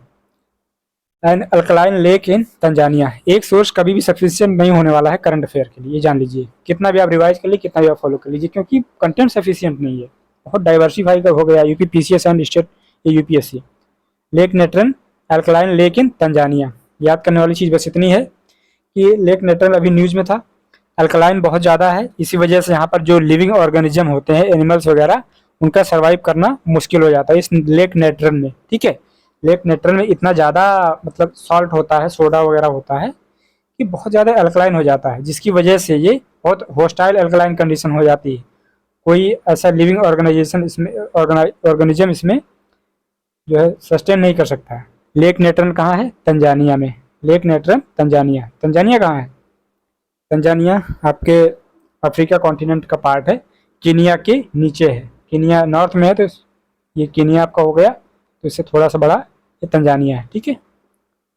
and alkaline lake in Tanzania, एक सोर्स कभी भी सफिशिएंट नहीं होने वाला है करंट अफेयर के लिए, ये जान लीजिए। कितना भी आप रिवाइज कर लीजिए, कितना भी आप फॉलो कर लीजिए, क्योंकि कंटेंट सफिशिएंट नहीं है, बहुत डाइवर्सिफाई का हो गया UP PCS and state UPSC. Lake Natron alkaline lake in Tanzania, याद करने वाली चीज़ बस इतनी है कि लेक नेट्रन अभी न्यूज़ में था, अल्कलाइन बहुत ज़्यादा है, इसी वजह से यहाँ पर जो लिविंग ऑर्गेनिज्म होते हैं, एनिमल्स वगैरह, उनका सर्वाइव करना मुश्किल हो जाता है इस लेक नेट्रन में, ठीक है। लेक नेट्रन में इतना ज़्यादा मतलब सॉल्ट होता है, सोडा वगैरह होता है, कि बहुत ज़्यादा अल्कलाइन हो जाता है, जिसकी वजह से ये बहुत होस्टाइल अल्कलाइन कंडीशन हो जाती है। कोई ऐसा लिविंग ऑर्गेनाइजेशन इसमें ऑर्गेनिज्म इसमें जो है सस्टेन नहीं कर सकता है। लेक नेट्रन कहाँ है? तंजानिया में। लेक नेट्रन तंजानिया, तंजानिया कहाँ है? तंजानिया आपके अफ्रीका कॉन्टिनेंट का पार्ट है, कीनिया के नीचे है। कीनिया नॉर्थ में है, तो ये कीनिया आपका हो गया, तो इससे थोड़ा सा बड़ा ये तंजानिया है, ठीक है,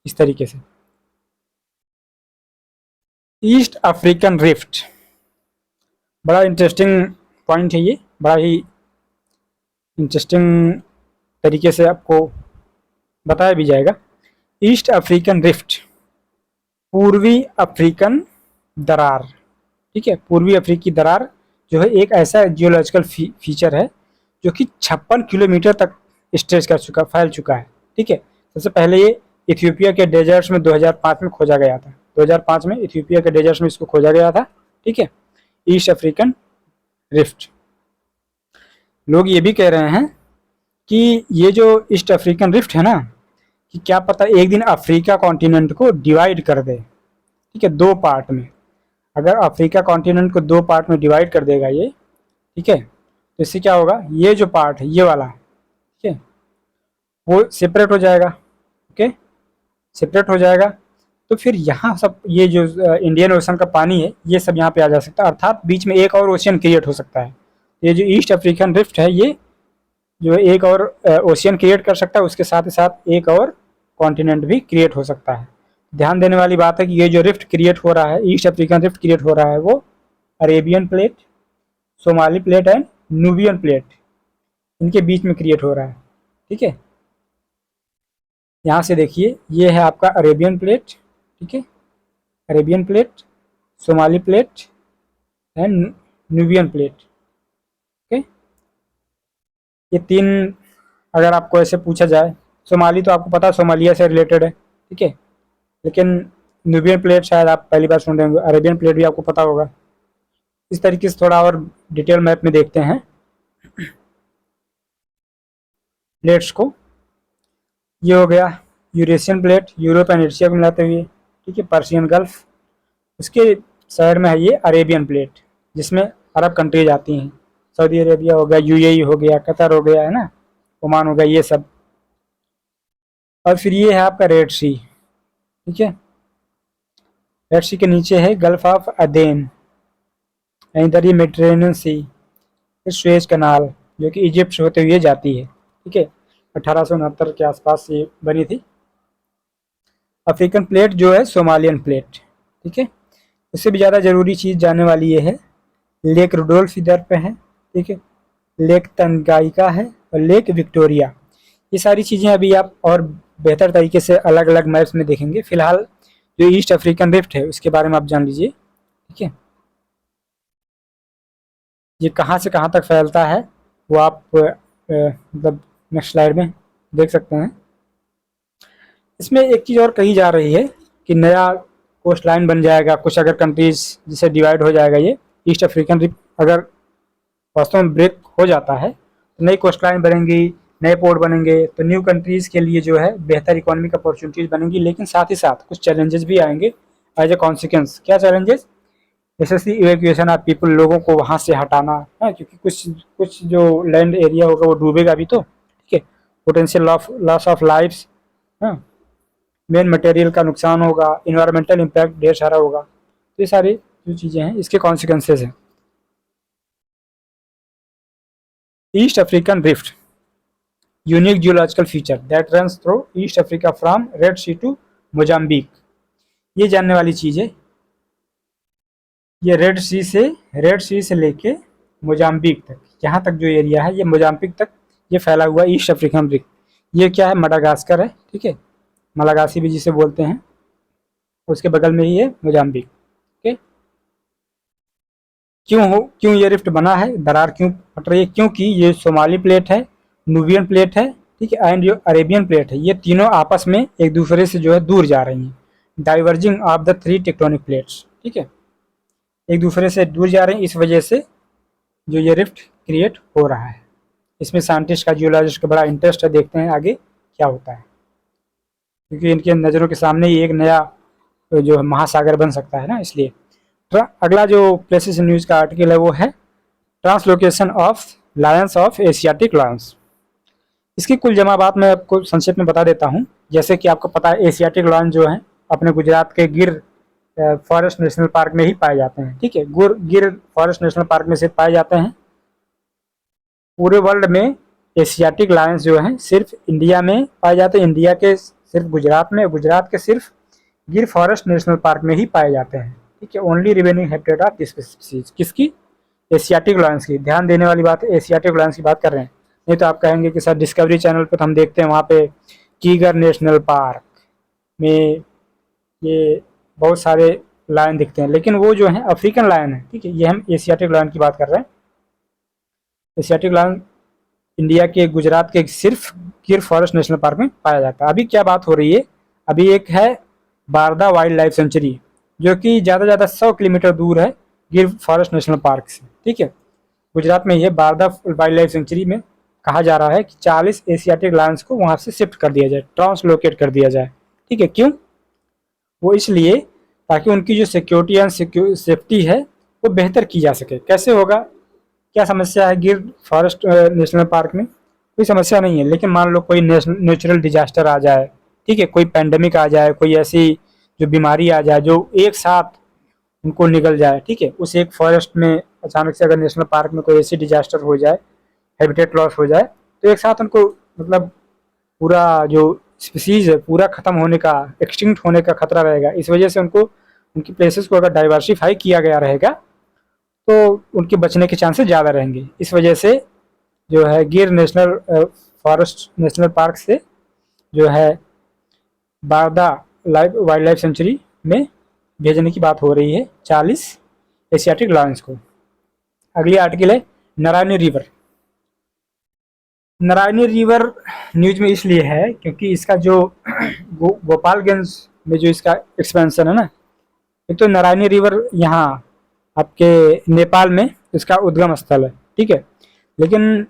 इस तरीके से। ईस्ट अफ्रीकन रिफ्ट, बड़ा इंटरेस्टिंग पॉइंट है ये, बड़ा ही इंटरेस्टिंग तरीके से आपको बताया भी जाएगा। ईस्ट अफ्रीकन रिफ्ट, पूर्वी अफ्रीकन दरार, ठीक है, पूर्वी अफ्रीकी दरार जो है एक ऐसा जियोलॉजिकल फीचर है जो कि 56 किलोमीटर तक स्ट्रेच कर चुका, फैल चुका है, ठीक है। सबसे पहले ये इथियोपिया के डेजर्ट्स में 2005 में खोजा गया था, 2005 में इथियोपिया के डेजर्ट्स में इसको खोजा गया था, ठीक है, ईस्ट अफ्रीकन रिफ्ट। लोग ये भी कह रहे हैं कि ये जो ईस्ट अफ्रीकन रिफ्ट है ना, कि क्या पता एक दिन अफ्रीका कॉन्टिनेंट को डिवाइड कर दे, ठीक है, 2 पार्ट में। अगर अफ्रीका कॉन्टिनेंट को 2 पार्ट में डिवाइड कर देगा ये, ठीक है, तो इससे क्या होगा, ये जो पार्ट है ये वाला, ठीक है, वो सेपरेट हो जाएगा, ओके, सेपरेट हो जाएगा। तो फिर यहाँ सब ये जो इंडियन ओशन का पानी है ये सब यहाँ पे आ जा सकता है, अर्थात बीच में एक और ओशियन क्रिएट हो सकता है। ये जो ईस्ट अफ्रीकन रिफ्ट है ये जो एक और ओशियन क्रिएट कर सकता है, उसके साथ ही साथ एक और कॉन्टिनेंट भी क्रिएट हो सकता है। ध्यान देने वाली बात है कि ये जो रिफ्ट क्रिएट हो रहा है, ईस्ट अफ्रीकन रिफ्ट क्रिएट हो रहा है, वो Arabian plate, Somali plate and Nubian plate, इनके बीच में क्रिएट हो रहा है, ठीक है। यहाँ से देखिए, ये है आपका अरेबियन प्लेट, ठीक है, Arabian plate, Somali plate and Nubian plate, okay. ये 3 अगर आपको ऐसे पूछा जाए, सोमाली तो आपको पता है सोमालिया से रिलेटेड है, ठीक है, लेकिन नूबियन प्लेट शायद आप पहली बार सुन रहे होंगे, अरेबियन प्लेट भी आपको पता होगा। इस तरीके से थोड़ा और डिटेल मैप में देखते हैं प्लेट्स को। ये हो गया Eurasian plate, Europe and Asia को मिलाते हुए, ठीक है, पर्शियन गल्फ। उसके साइड में है ये अरेबियन प्लेट, जिसमें अरब कंट्रीज आती हैं, सऊदी अरेबिया हो गया, यूएई हो गया, कतर हो गया, है ना, ओमान हो गया, ये सब। और फिर ये है आपका रेड सी, ठीक है, रेड सी के नीचे है गल्फ ऑफ अदेन, इधर ये मेडिटेरेनियन सी, फिर सुएज कनाल जो कि इजिप्ट से होते हुए जाती है, ठीक है, 1869 के आसपास ये बनी थी। अफ्रीकन प्लेट जो है सोमालियन प्लेट, ठीक है, उससे भी ज़्यादा ज़रूरी चीज़ जानने वाली ये है, लेक रुडोल्फ इधर पे है, ठीक है, लेक तंगाइका है और लेक विक्टोरिया। ये सारी चीज़ें अभी आप और बेहतर तरीके से अलग अलग मैप्स में देखेंगे। फिलहाल जो ईस्ट अफ्रीकन रिफ्ट है उसके बारे में आप जान लीजिए, ठीक है। ये कहाँ से कहाँ तक फैलता है वो आप मतलब नेक्स्ट स्लाइड में देख सकते हैं। इसमें एक चीज़ और कही जा रही है कि नया कोस्ट लाइन बन जाएगा, कुछ अगर कंट्रीज जिसे डिवाइड हो जाएगा ये ईस्ट अफ्रीकन रिफ्ट अगर वास्तव में ब्रेक हो जाता है तो नई कोस्ट लाइन बनेंगी, नए पोर्ट बनेंगे, तो न्यू कंट्रीज़ के लिए जो है बेहतर इकोनॉमिक अपॉर्चुनिटीज़ बनेंगी। लेकिन साथ ही साथ कुछ चैलेंजेस भी आएंगे एज ए कॉन्सिक्वेंस। क्या चैलेंजेस? जैसे इवैक्यूएशन ऑफ पीपल, लोगों को वहाँ से हटाना है, क्योंकि कुछ कुछ जो लैंड एरिया होगा वो डूबेगा भी, तो ठीक है। पोटेंशियल लॉस ऑफ लाइफ्स, हाँ, मेन मटेरियल का नुकसान होगा, इन्वायरमेंटल इम्पैक्ट ढेर सारा होगा। तो ये सारी जो चीज़ें हैं इसके कॉन्सिक्वेंसेज हैं। East African rift, unique geological feature that runs through East Africa from Red Sea to Mozambique. ये जानने वाली चीज़ है, ये रेड सी से लेके मोजाम्बिक तक, यहाँ तक जो एरिया है ये मोजाम्बिक तक ये फैला हुआ ईस्ट अफ्रीकन रिफ्ट। ये क्या है? मडागास्कर है, ठीक है, मलागासी भी जिसे बोलते हैं, उसके बगल में ही है मोजाम्बिक। ओके, क्यों ये रिफ्ट बना है, दरार क्यों फट रही है? क्योंकि ये सोमाली प्लेट है, नूबियन प्लेट है, ठीक है, एंड जो अरेबियन प्लेट है, ये तीनों आपस में एक दूसरे से जो है दूर जा रही हैं, diverging of the 3 tectonic plates, ठीक है, एक दूसरे से दूर जा रही हैं। इस वजह से जो ये रिफ्ट क्रिएट हो रहा है। इसमें साइंटिस्ट का, जियोलॉजिस्ट का बड़ा इंटरेस्ट है, देखते हैं आगे क्या होता है, क्योंकि इनके नज़रों के सामने ही एक नया जो महासागर बन सकता है ना, इसलिए। अगला जो प्लेसेस न्यूज़ का आर्टिकल है वो है translocation of Lions of Asiatic Lions. इसकी कुल जमा बात मैं आपको संक्षेप में बता देता हूँ। जैसे कि आपको पता है एशियाटिक लायन जो है अपने गुजरात के गिर फॉरेस्ट नेशनल पार्क में ही पाए जाते हैं, ठीक है, गिर फॉरेस्ट नेशनल पार्क में से पाए जाते हैं। पूरे वर्ल्ड में एशियाटिक लायंस जो हैं सिर्फ इंडिया में पाए जाते हैं, इंडिया के सिर्फ गुजरात में, गुजरात के सिर्फ गिर फॉरेस्ट नेशनल पार्क में ही पाए जाते हैं, ठीक है। Only remaining habitat of this species, किसकी? एशियाटिक लायंस की। ध्यान देने वाली बात है, एशियाटिक लायंस की बात कर रहे हैं। नहीं तो आप कहेंगे कि सर डिस्कवरी चैनल पे तो हम देखते हैं वहाँ पे कीगर नेशनल पार्क में ये बहुत सारे लायन दिखते हैं, लेकिन वो जो है अफ्रीकन लायन है, ठीक है। ये हम एशियाटिक लायन की बात कर रहे हैं। एशियाटिक लायन इंडिया के गुजरात के सिर्फ गिर फॉरेस्ट नेशनल पार्क में पाया जाता है। अभी क्या बात हो रही है, अभी एक है बारदा वाइल्ड लाइफ सेंचुरी, जो कि ज़्यादा से ज़्यादा 100 किलोमीटर दूर है गिर फॉरेस्ट नेशनल पार्क से, ठीक है। गुजरात में ये बारदा वाइल्ड लाइफ सेंचुरी में कहा जा रहा है कि 40 एशियाटिक लायंस को वहाँ से शिफ्ट कर दिया जाए, ट्रांसलोकेट कर दिया जाए, ठीक है। क्यों? वो इसलिए ताकि उनकी जो सिक्योरिटी एंड सेफ्टी है वो बेहतर की जा सके। कैसे होगा? क्या समस्या है गिर फॉरेस्ट नेशनल पार्क में? कोई समस्या नहीं है, लेकिन मान लो कोई नेचुरल डिजास्टर आ जाए, ठीक है, कोई पैंडेमिक आ जाए, कोई ऐसी जो बीमारी आ जाए जो एक साथ उनको निकल जाए, ठीक है, उस एक फॉरेस्ट में अचानक से अगर नेशनल पार्क में कोई ऐसी डिजास्टर हो जाए, हैबिटेट लॉस हो जाए, तो एक साथ उनको मतलब पूरा जो स्पीसीज है पूरा खत्म होने का, एक्सटिंक्ट होने का खतरा रहेगा। इस वजह से उनको, उनकी प्लेसेस को अगर डाइवर्सिफाई किया गया रहेगा तो उनके बचने के चांसेस ज़्यादा रहेंगे। इस वजह से जो है गिर नेशनल फॉरेस्ट नेशनल पार्क से जो है बारदा वाइल्ड लाइफ सेंचुरी में भेजने की बात हो रही है 40 एशियाटिक लायंस को। अगली आर्टिकल है Narayani river. Narayani river news में इसलिए है क्योंकि इसका जो गोपालगंज में जो इसका एक्सपेंशन है ना, एक तो नारायणी रिवर यहाँ आपके नेपाल में इसका उद्गम स्थल है, ठीक है, लेकिन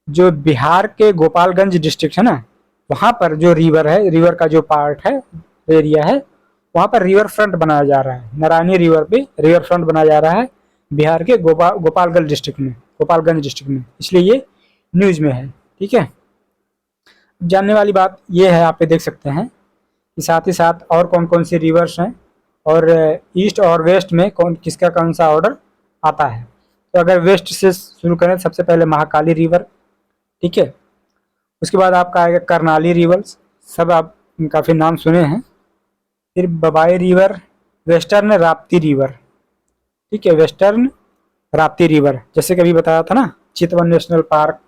जो बिहार के गोपालगंज डिस्ट्रिक्ट है ना, वहाँ पर जो रिवर है, रिवर का जो पार्ट है, एरिया है, वहाँ पर रिवर फ्रंट बनाया जा रहा है। नारायणी रिवर पे रिवर फ्रंट बनाया जा रहा है बिहार के गोपालगंज डिस्ट्रिक्ट में, इसलिए ये न्यूज़ में है, ठीक है। जानने वाली बात ये है, आप पे देख सकते हैं कि साथ ही साथ और कौन कौन सी रिवर्स हैं और ईस्ट और वेस्ट में कौन सा ऑर्डर आता है। तो अगर वेस्ट से शुरू करें, सबसे पहले महाकाली रिवर, ठीक है, उसके बाद आपका आएगा करनाली रिवर्स, सब आप काफ़ी नाम सुने हैं, फिर Babai river, western Rapti river, ठीक है, वेस्टर्न राप्ती रिवर। जैसे कभी बताया था ना चितवन नेशनल पार्क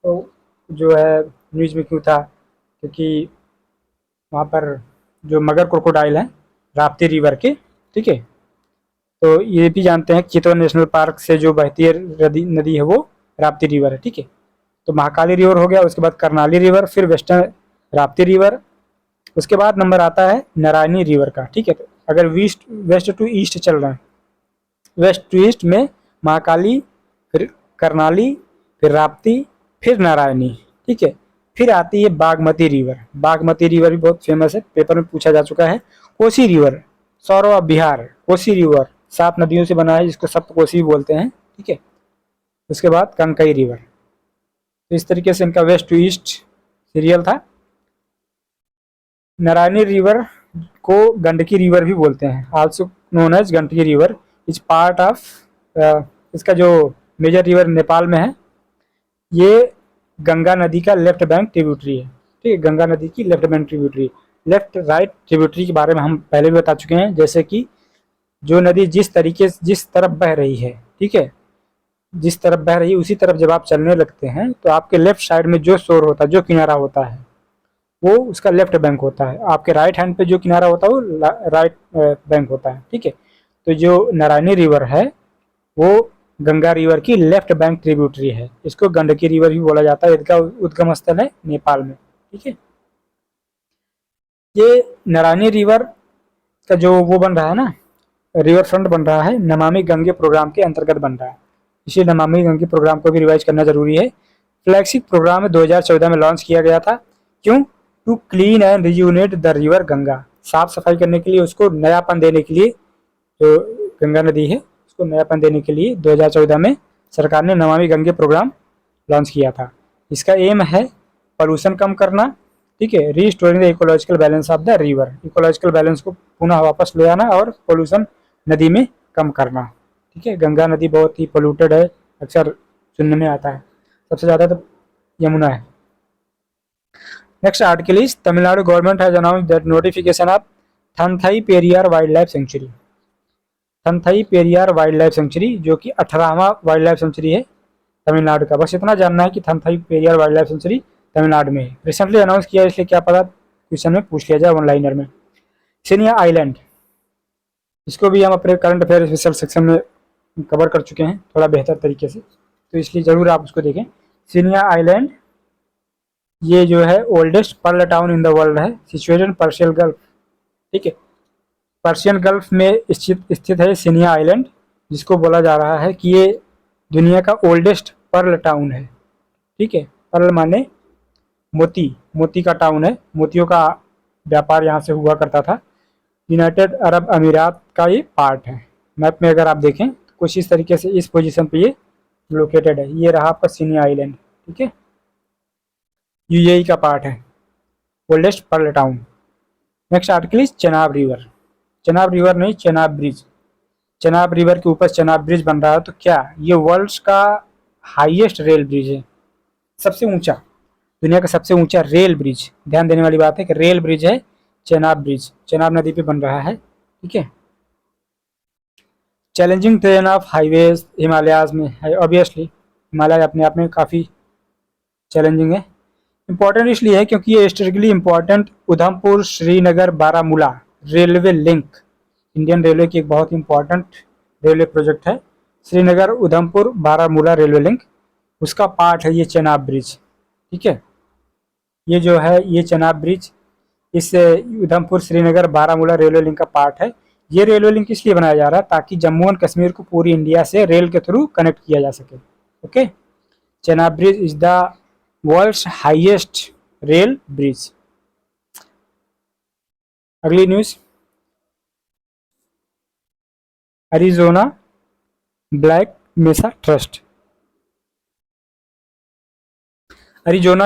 तो जो है न्यूज में क्यों था, क्योंकि वहाँ पर जो मगर क्रोकोडाइल है राप्ती रिवर के, ठीक है। तो ये भी जानते हैं चितवन नेशनल पार्क से जो बहती है नदी नदी है वो राप्ती रिवर है, ठीक है। तो महाकाली रिवर हो गया, उसके बाद करनाली रिवर, फिर वेस्टर्न राप्ती रिवर, उसके बाद नंबर आता है नारायणी रिवर का, ठीक है। तो अगर वेस्ट टू ईस्ट चल रहे हैं, वेस्ट टू ईस्ट में महाकाली, फिर करनाली, फिर राप्ती, फिर नारायणी, ठीक है। फिर आती है बागमती रिवर। बागमती रिवर भी बहुत फेमस है, पेपर में पूछा जा चुका है। कोसी रिवर, सौरव बिहार, कोसी रिवर 7 नदियों से बना है जिसको सप्तकोसी भी बोलते हैं, ठीक है। उसके बाद कंकई रिवर। तो इस तरीके से इनका वेस्ट टू ईस्ट सीरियल था। नारायणी रिवर को गंडकी रिवर भी बोलते हैं, also known as Gandaki river, is part of, इसका जो मेजर रिवर नेपाल में है, ये गंगा नदी का लेफ्ट बैंक ट्रिब्यूटरी है, ठीक है, गंगा नदी की left bank tributary. Left right tributary के बारे में हम पहले भी बता चुके हैं, जैसे कि जो नदी जिस तरफ बह रही है, ठीक है, जिस तरफ बह रही है उसी तरफ जब आप चलने लगते हैं तो आपके लेफ्ट साइड में जो शोर होता है, जो किनारा होता है, वो उसका लेफ्ट बैंक होता है। आपके राइट हैंड पे जो किनारा होता है वो राइट बैंक होता है, ठीक है। तो जो नारायणी रिवर है वो गंगा रिवर की लेफ्ट बैंक ट्रिब्यूटरी है, इसको गंडकी रिवर भी बोला जाता है। इसका उद्गम स्थल है नेपाल में, ठीक है। ये नारायणी रिवर का जो वो बन रहा है ना, रिवर फ्रंट बन रहा है, नमामि गंगे प्रोग्राम के अंतर्गत बन रहा है, इसलिए नमामि गंगे प्रोग्राम को भी रिवाइज करना जरूरी है। फ्लैगशिप प्रोग्राम में 2014 में लॉन्च किया गया था, क्यों? To clean and rejuvenate the river Ganga, साफ सफाई करने के लिए, उसको नयापन देने के लिए, जो गंगा नदी है उसको नयापन देने के लिए 2014 में सरकार ने नमामि गंगे प्रोग्राम लॉन्च किया था। इसका एम है पॉल्यूशन कम करना, ठीक है, restoring the ecological balance of the river, ecological balance को पुनः वापस ले आना और पोल्यूशन नदी में कम करना, ठीक है। गंगा नदी बहुत ही पोल्यूटेड है, अक्सर सुनने में आता है, सबसे ज़्यादा तो यमुना है। Next article is Tamil Nadu government has announced that notification of Thanthai Periyar wild life sanctuary. Thanthai Periyar wild life sanctuary जो कि 18वां वाइल्ड लाइफ सेंचुरी है तमिलनाडु का। बस इतना जानना है कि Thanthai Periyar wild life sanctuary Tamil Nadu में है, रिसेंटली अनाउंस किया, इसलिए क्या पता क्वेश्चन में पूछ लिया जाए वन लाइनर में। सिनिया आइलैंड, इसको भी हम अपने करंट अफेयर स्पेशल सेक्शन में कवर कर चुके हैं थोड़ा बेहतर तरीके से, तो इसलिए ज़रूर आप उसको देखें। सिनिया आइलैंड ये जो है oldest pearl town in the world है, सिचुएटेड पर्शियन गल्फ, ठीक है, पर्शियन गल्फ में स्थित है सिनिया आइलैंड, जिसको बोला जा रहा है कि ये दुनिया का ओल्डेस्ट पर्ल टाउन है, ठीक है। पर्ल माने मोती, मोती का टाउन है, मोतियों का व्यापार यहाँ से हुआ करता था। यूनाइटेड अरब अमीरात का ये पार्ट है। मैप में अगर आप देखें तो कुछ इस तरीके से इस पोजीशन पे ये लोकेटेड है। ये रहा आपका सिनिया आइलैंड, ठीक है, यूएई का पार्ट है, oldest pearl town. Next article is Chenab river. Chenab river नहीं, चेनाब ब्रिज। चेनाब रिवर के ऊपर चेनाब ब्रिज बन रहा है, तो क्या ये वर्ल्ड का हाईएस्ट रेल ब्रिज है, सबसे ऊंचा, दुनिया का सबसे ऊंचा रेल ब्रिज। ध्यान देने वाली बात है कि रेल ब्रिज है चेनाब ब्रिज, चेनाब नदी पे बन रहा है, ठीक है। Challenging train of highways Himalayas में है, ऑब्वियसली हिमालय अपने आप में काफ़ी चैलेंजिंग है। इंपॉर्टेंट इसलिए है क्योंकि ये strictly important Udhampur Srinagar Baramulla railway link, Indian railway की एक बहुत इंपॉर्टेंट रेलवे प्रोजेक्ट है, श्रीनगर उधमपुर बारामूला रेलवे लिंक, उसका पार्ट है ये चेनाब ब्रिज, ठीक है। ये जो है ये चेनाब ब्रिज इस उधमपुर श्रीनगर बारामूला रेलवे लिंक का पार्ट है। ये रेलवे लिंक इसलिए बनाया जा रहा है ताकि जम्मू एंड कश्मीर को पूरी इंडिया से रेल के थ्रू कनेक्ट किया जा सके, okay. Chenab bridge is the world's highest rail bridge. अगली news, Arizona Black Mesa trust. Arizona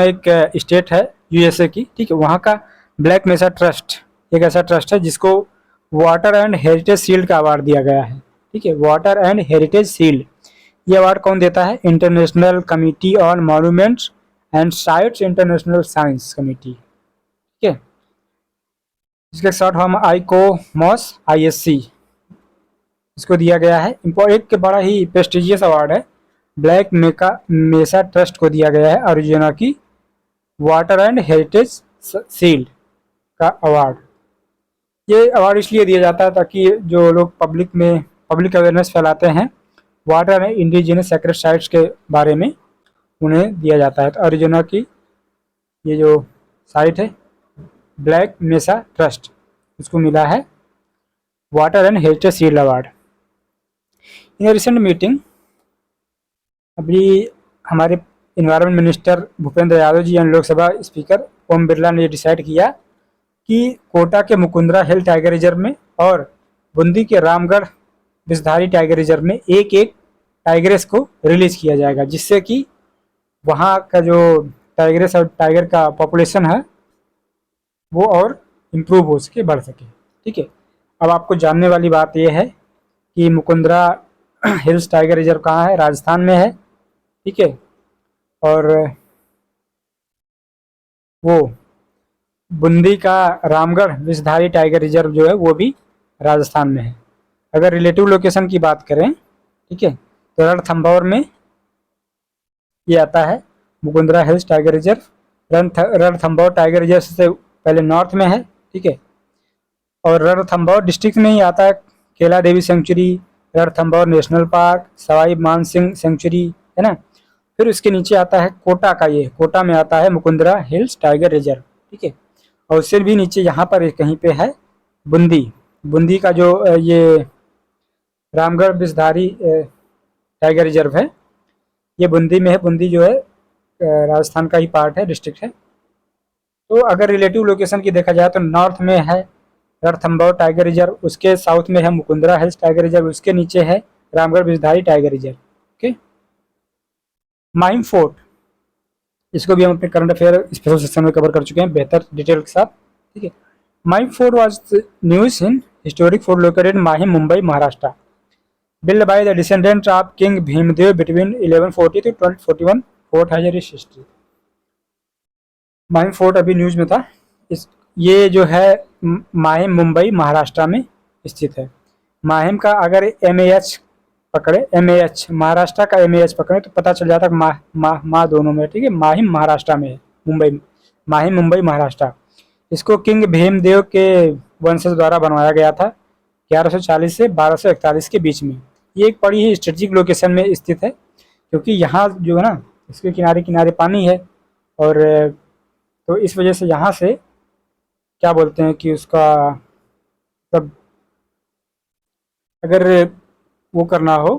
एक स्टेट है यूएसए की, ठीक है, वहाँ का ब्लैक मेसा ट्रस्ट एक ऐसा ट्रस्ट है जिसको वाटर एंड हेरिटेज शील्ड का अवार्ड दिया गया है, ठीक है, वाटर एंड हेरिटेज शील्ड। ये अवार्ड कौन देता है? International committee on monuments and sites, international science committee, ठीक है। इसके शॉर्ट फॉर्म आईकोमॉस ISC इसको दिया गया है। एक बड़ा ही प्रेस्टिजियस अवार्ड है। ब्लैक मेका मेसा ट्रस्ट को दिया गया है अरिजोना की वाटर एंड हेरिटेज शील्ड का अवार्ड। ये अवार्ड इसलिए दिया जाता है ताकि जो लोग पब्लिक अवेयरनेस फैलाते हैं water and indigenous sacred sites के बारे में, उन्हें दिया जाता है। तो अरिजोना की ये जो साइट है ब्लैक मेसा ट्रस्ट, इसको मिला है water and heritage shield award. In recent meeting अभी हमारे environment minister Bhupender Yadav ji and Lok Sabha speaker Om Birla ने डिसाइड किया कि कोटा के मुकुंदरा हिल टाइगर रिजर्व में और बूंदी के रामगढ़ विषधारी टाइगर रिजर्व में एक एक टाइगरेस को रिलीज किया जाएगा, जिससे कि वहाँ का जो टाइगरेस और टाइगर का पॉपुलेशन है वो और इम्प्रूव हो सके, बढ़ सके। ठीक है, अब आपको जानने वाली बात यह है कि मुकुंदरा हिल्स टाइगर रिजर्व कहाँ है? राजस्थान में है। ठीक है, और वो बूंदी का रामगढ़ विषधारी टाइगर रिजर्व जो है वो भी राजस्थान में है। अगर रिलेटिव लोकेशन की बात करें, ठीक है, तो रणथंभौर में ये आता है Mukundra hills tiger reserve. Ranthambore tiger reserve से पहले नॉर्थ में है। ठीक है, और रणथंभौर डिस्ट्रिक्ट में ही आता है Kela Devi sanctuary, Ranthambore national park, Sawai Mansingh sanctuary, है ना। फिर उसके नीचे आता है कोटा का, ये कोटा में आता है मुकुंदरा हिल्स टाइगर रिजर्व। ठीक है, और उससे भी नीचे यहाँ पर कहीं पे है बूंदी का जो ये रामगढ़ विषधारी टाइगर रिजर्व है, ये बूंदी में है। बूंदी जो है राजस्थान का ही पार्ट है, डिस्ट्रिक्ट है। तो अगर रिलेटिव लोकेशन की देखा जाए तो नॉर्थ में है रणथंभौर टाइगर रिजर्व, उसके साउथ में है मुकुंदरा हिल्स टाइगर रिजर्व, उसके नीचे है Ramgarh Vishdhari tiger reserve. Okay, Mahim fort, इसको भी हम अपने करंट अफेयर स्पेशल सेक्शन में कवर कर चुके हैं बेहतर डिटेल के साथ। ठीक है, Mahim fort was news in historic fort located in Mahim, Mumbai, Maharashtra, built by the descendants of King Bhimdev between 1140 to 1241. Fort has rich history. Mahim fort अभी न्यूज में था। ये जो है माहिम मुंबई महाराष्ट्र में स्थित है। माहिम का अगर MAH पकड़े, MAH महाराष्ट्र का MAH पकड़े तो पता चल जाता है माँ दोनों में। ठीक है, माहिम महाराष्ट्र में है, मुंबई में, माहिम मुंबई महाराष्ट्र। इसको किंग भीमदेव के वंशज द्वारा बनवाया गया था 1140 से 1241 के बीच में। ये एक बड़ी ही स्ट्रेटेजिक लोकेशन में स्थित है, क्योंकि यहाँ जो है ना, इसके किनारे किनारे पानी है, और तो इस वजह से यहाँ से क्या बोलते हैं कि उसका मतलब अगर वो करना हो,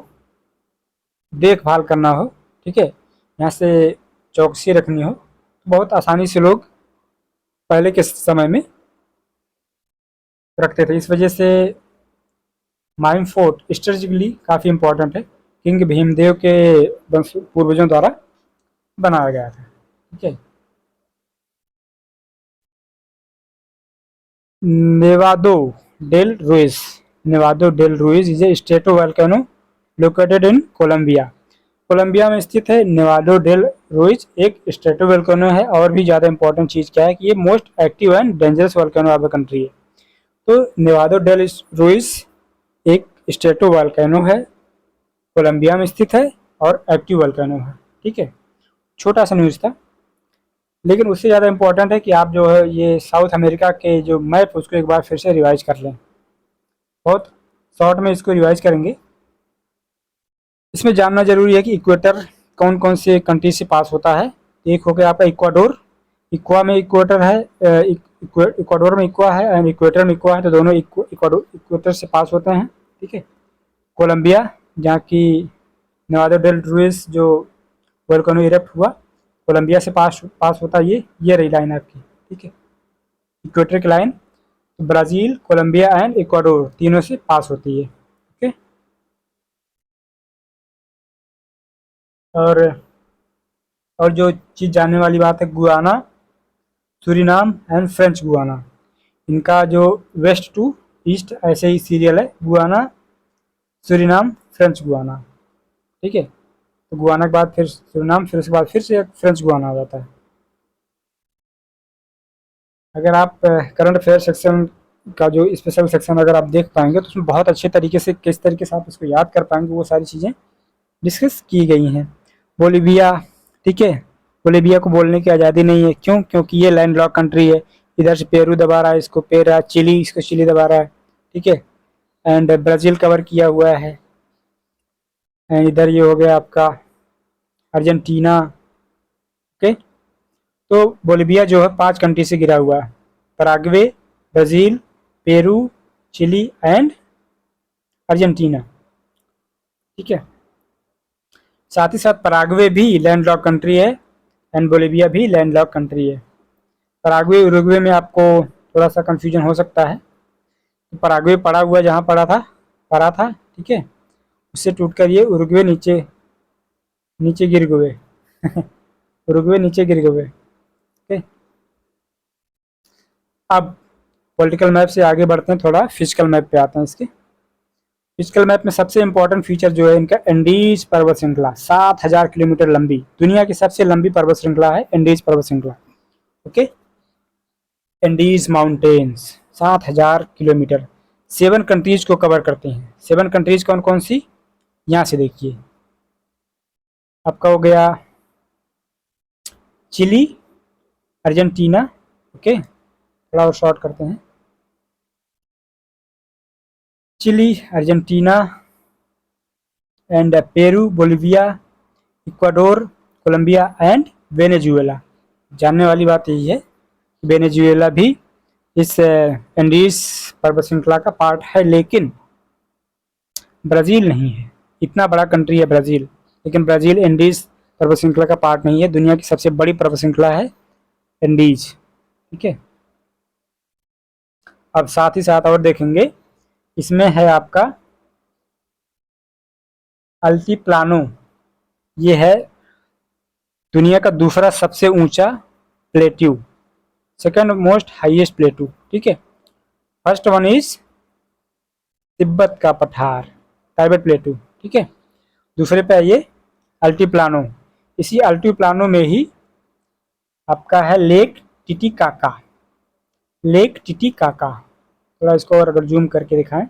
देखभाल करना हो, ठीक है, यहाँ से चौकसी रखनी हो, तो बहुत आसानी से लोग पहले के समय में रखते थे। इस वजह से माहिम फोर्ट स्ट्रेटेजिकली काफ़ी इंपॉर्टेंट है, किंग भीमदेव के पूर्वजों द्वारा बनाया गया था। ठीक है, Nevado del Ruiz, Nevado del Ruiz is a stratovolcano located in Colombia. Colombia में स्थित है नेवादो डेल रुइस, एक स्ट्रेटो वोल्केनो है। और भी ज़्यादा इंपॉर्टेंट चीज़ क्या है कि ये most active and dangerous volcano of the country है। तो नेवादो डेल रुइस एक स्ट्रेटो वोल्केनो है, कोलंबिया में स्थित है और एक्टिव वोल्केनो है। ठीक है, छोटा सा न्यूज़ था, लेकिन उससे ज़्यादा इम्पोर्टेंट है कि आप जो है ये साउथ अमेरिका के जो मैप उसको एक बार फिर से रिवाइज कर लें। बहुत शॉर्ट में इसको रिवाइज करेंगे। इसमें जानना जरूरी है कि इक्वेटर कौन कौन से कंट्री से पास होता है। एक हो गया आपका इक्वाडोर, इक्वा में इक्वेटर है, इक्वाडोर में इक्वा है एंड इक्वेटर में इक्वा है, तो दोनों इक्वेटर से पास होते हैं। ठीक है, कोलंबिया जहाँ की नेवादो डेल रुइस जो वोल्केनो इरप्ट हुआ, कोलंबिया से पास होता है। ये रही लाइन आपकी। ठीक है, इक्वेटर की line Brazil, Colombia and Ecuador तीनों से पास होती है। ओके, और जो चीज़ जानने वाली बात है, Guyana, Suriname and French Guiana, इनका जो वेस्ट टू ईस्ट ऐसे ही सीरियल है, गुयाना, सूरीनाम, फ्रेंच गुयाना। ठीक है, तो गुयाना के बाद फिर सूरीनाम, फिर उसके बाद फिर से फ्रेंच गुयाना आ जाता है। अगर आप करंट अफेयर सेक्शन का जो स्पेशल सेक्शन अगर आप देख पाएंगे तो उसमें बहुत अच्छे तरीके से किस तरीके से आप उसको याद कर पाएंगे वो सारी चीज़ें डिस्कस की गई हैं। बोलीविया, ठीक है, बोलीविया को बोलने की आज़ादी नहीं है, क्यों? क्योंकि ये लैंड लॉक कंट्री है। इधर से पेरू दबा रहा है इसको पेरा, चिली इसको चिली दबा रहा है, ठीक है, एंड ब्राज़ील कवर किया हुआ है, एंड इधर ये हो गया आपका अर्जेंटीना, ओके। तो बोलीविया जो है 5 कंट्री से घिरा हुआ है, Paraguay, Brazil, Peru, Chile and Argentina, ठीक है। साथ ही साथ पराग्वे भी लैंडलॉक कंट्री है एंड बोलीविया भी लैंडलॉक कंट्री है। पराग्वे उरुग्वे में आपको थोड़ा सा कंफ्यूजन हो सकता है। तो पराग्वे पड़ा हुआ जहाँ पड़ा था, ठीक है, उससे टूटकर ये उरुग्वे नीचे नीचे गिर गए उरुग्वे नीचे गिर गए, ओके। अब पॉलिटिकल मैप से आगे बढ़ते हैं, थोड़ा फिजिकल मैप पे आते हैं। इसके फिजिकल मैप में सबसे इंपॉर्टेंट फीचर जो है इनका एंडीज पर्वत श्रृंखला, 7000 किलोमीटर लंबी, दुनिया की सबसे लंबी पर्वत श्रृंखला है एंडीज पर्वत श्रृंखला, okay. Andes mountains 7000 kilometre 7 countries को कवर करते हैं। 7 कंट्रीज कौन कौन सी, यहाँ से देखिए, आपका हो गया चिली, अर्जेंटीना, ओके, थोड़ा और शॉर्ट करते हैं, Chile, Argentina and Peru, Bolivia, Ecuador, Colombia and Venezuela. जानने वाली बात यही है कि वेनेजुएला भी इस एंडीज पर्वत श्रृंखला का पार्ट है, लेकिन ब्राज़ील नहीं है। इतना बड़ा कंट्री है ब्राज़ील, लेकिन ब्राज़ील एंडीज पर्वत श्रृंखला का पार्ट नहीं है। दुनिया की सबसे बड़ी पर्वत श्रृंखला है एंडीज, ठीक है। अब साथ ही साथ और देखेंगे, इसमें है आपका अल्टीप्लानो, ये है दुनिया का दूसरा सबसे ऊंचा plateau, second most highest plateau, ठीक है। फर्स्ट वन इज तिब्बत का पठार, टाइबेट प्लेट्यू, ठीक है। दूसरे पे आइए अल्टीप्लानो, इसी अल्टीप्लानो में ही आपका है लेक टिटिकाका, लेक टिटिकाका, थोड़ा इसको और अगर जूम करके दिखाएं,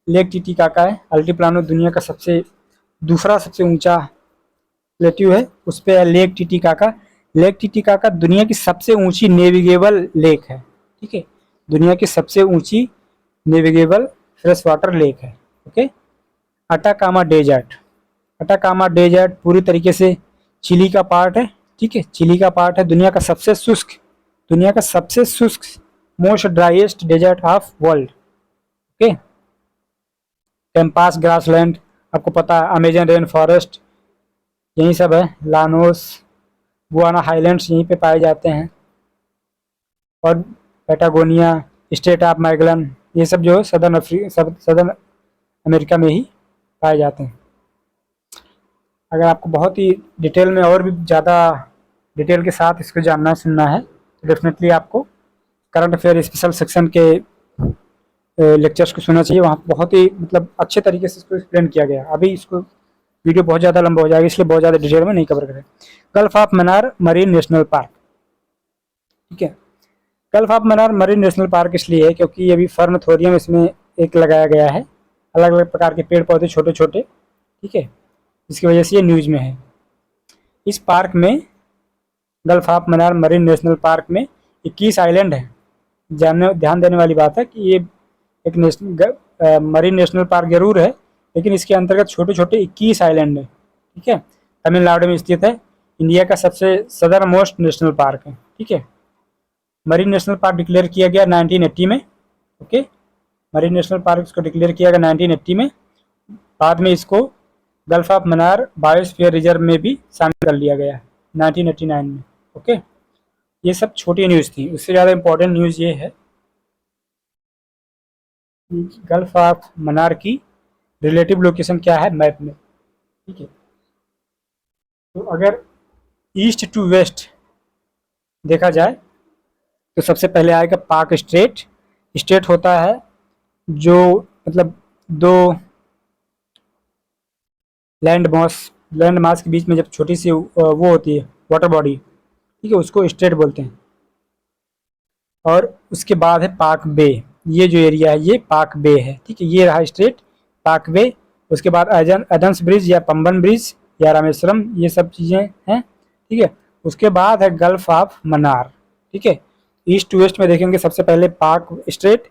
लेक टिटिकाका है। अल्टीप्लानो दुनिया का दूसरा सबसे ऊंचा प्लेट्यू है, उस पे है लेक टिटिकाका। लेक टिटिकाका दुनिया की सबसे ऊंची नेविगेबल लेक है, ठीक है, दुनिया की सबसे ऊंची नेविगेबल फ्रेश वाटर लेक है, okay. Atacama desert, Atacama desert पूरी तरीके से चिली का पार्ट है, ठीक है, चिली का पार्ट है। दुनिया का सबसे शुष्क most driest desert of world, okay. टेम्पास ग्रासलैंड, आपको पता है, अमेजन रेन फॉरेस्ट यही सब है, लानोस, गुआना हाईलैंड्स यहीं पे पाए जाते हैं, और पैटागोनिया, स्टेट ऑफ मैगलन, ये सब जो है सदर्न अमेरिका में ही पाए जाते हैं। अगर आपको बहुत ही डिटेल में और भी ज़्यादा डिटेल के साथ इसको जानना सुनना है तो डेफिनेटली आपको करंट अफेयर स्पेशल सेक्शन के लेक्चर्स को सुनना चाहिए। वहाँ बहुत ही मतलब अच्छे तरीके से इसको एक्सप्लेन किया गया। अभी इसको वीडियो बहुत ज़्यादा लंबा हो जाएगा, इसलिए बहुत ज़्यादा डिटेल में नहीं कवर करें। Gulf of Mannar marine national park, ठीक है। Gulf of Mannar marine national park इसलिए है क्योंकि अभी फर्न थोरियम इसमें एक लगाया गया है, अलग अलग प्रकार के पेड़ पौधे छोटे छोटे, ठीक है, जिसकी वजह से ये न्यूज़ में है। इस पार्क में, gulf of Mannar marine national park में 21 आइलैंड है। ध्यान देने वाली बात है कि ये एक मरीन नेशनल पार्क जरूर है, लेकिन इसके अंतर्गत छोटे छोटे 21 आइलैंड है, ठीक है। तमिलनाडु में स्थित है, इंडिया का सबसे सदर्न मोस्ट नेशनल पार्क है, ठीक है। मरीन नेशनल पार्क डिक्लेयर किया गया 1980 में, ओके। मरीन नेशनल पार्क इसको डिक्लेयर किया गया 1980 में। बाद में इसको gulf of Mannar biosphere reserve में भी शामिल कर लिया गया 1989 में, ओके। ये सब छोटी न्यूज़ थी, उससे ज़्यादा इम्पोर्टेंट न्यूज़ ये है कि गल्फ ऑफ मन्नार की रिलेटिव लोकेशन क्या है मैप में, ठीक है। तो अगर ईस्ट टू वेस्ट देखा जाए तो सबसे पहले आएगा पाक स्ट्रेट। स्टेट होता है जो मतलब दो लैंड मास के बीच में जब छोटी सी वो होती है वाटर बॉडी, ठीक है, उसको स्ट्रेट बोलते हैं। और उसके बाद है पाक बे। ये जो एरिया है ये पाक बे है, ठीक है, ये रहा स्ट्रेट पाक बे। उसके बाद एडम्स ब्रिज या पंबन ब्रिज या रामेश्वरम, ये सब चीज़ें हैं, ठीक है। उसके बाद है गल्फ ऑफ मन्नार, ठीक है। ईस्ट टू वेस्ट में देखेंगे सबसे पहले पाक स्ट्रेट,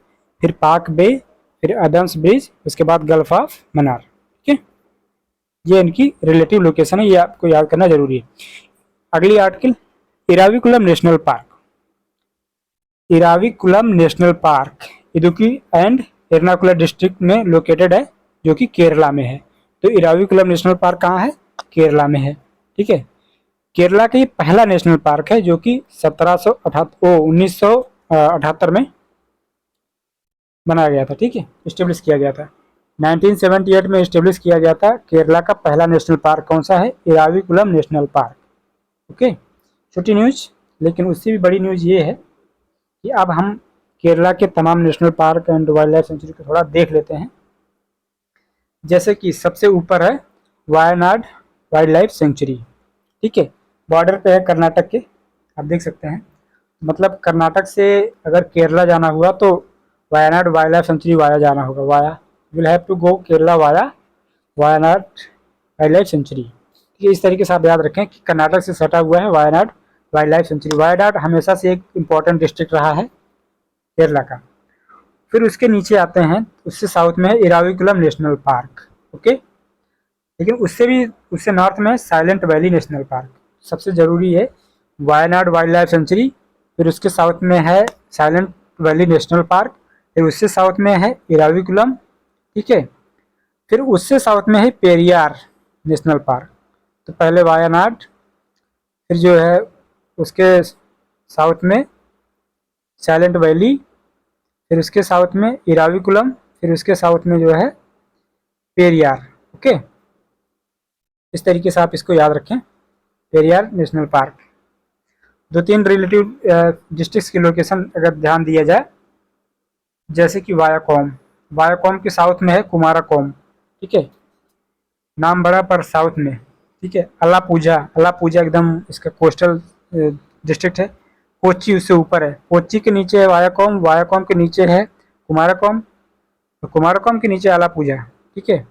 फिर पाक बे, फिर एडम्स ब्रिज, उसके बाद गल्फ ऑफ मन्नार, ठीक है। ये इनकी रिलेटिव लोकेशन है, ये आपको याद करना जरूरी है। अगली article, Eravikulam national park. Eravikulam national park Idukki and Ernakulam district में लोकेटेड है, जो कि केरला में है। तो इराविकुलम नेशनल पार्क कहाँ है? केरला में है, ठीक है। केरला का ये पहला नेशनल पार्क है जो कि 1978 में बनाया गया था, ठीक है, इस्टेब्लिश किया गया था। 1978 में इस्टेब्लिश किया गया था। केरला का पहला नेशनल पार्क कौन सा है? Eravikulam national park, okay. छोटी न्यूज, लेकिन उससे भी बड़ी न्यूज ये है कि अब हम केरला के तमाम national park and wild life sanctuary को थोड़ा देख लेते हैं। जैसे कि सबसे ऊपर है वायनाड वाइल्ड लाइफ सेंचुरी, ठीक है, बॉर्डर पे है कर्नाटक के, आप देख सकते हैं। मतलब कर्नाटक से अगर केरला जाना हुआ तो Wayanad wild life sanctuary via जाना होगा, via will have to go Kerala via Wayanad wild life sanctuary, ठीक है। इस तरीके से आप याद रखें कि कर्नाटक से सटा हुआ है Wayanad wild life sanctuary. Wayanad हमेशा से एक इम्पॉर्टेंट डिस्ट्रिक्ट रहा है केरला का। फिर उसके नीचे आते हैं, उससे साउथ में है इराविकुलम नेशनल पार्क, ओके। लेकिन उससे नॉर्थ में है साइलेंट वैली नेशनल पार्क। सबसे ज़रूरी है वायनाड वाइल्ड लाइफ सेंचुरी, फिर उसके साउथ में है साइलेंट वैली नेशनल पार्क, फिर उससे साउथ में है इराविकुलम, ठीक है। फिर उससे साउथ में है पेरियार नेशनल पार्क। तो पहले वायनाड, फिर जो है उसके साउथ में साइलेंट वैली, फिर उसके साउथ में इराविकुलम, फिर उसके साउथ में जो है पेरियार, ओके। इस तरीके से आप इसको याद रखें, पेरियार नेशनल पार्क। दो तीन रिलेटिव डिस्ट्रिक्ट्स की लोकेशन अगर ध्यान दिया जाए, जैसे कि वायाकॉम, वायाकॉम के साउथ में है कुमाराकॉम, ठीक है, नाम बड़ा पर साउथ में, ठीक है। अलापूजा, अलापूजा एकदम इसका कोस्टल डिस्ट्रिक्ट है। कोच्चि उससे ऊपर है, कोच्चि के नीचे है वायाकॉम, वायाकॉम के नीचे है कुमाराकॉम, तो कुमाराकॉम के नीचे अलापूजा, ठीक है।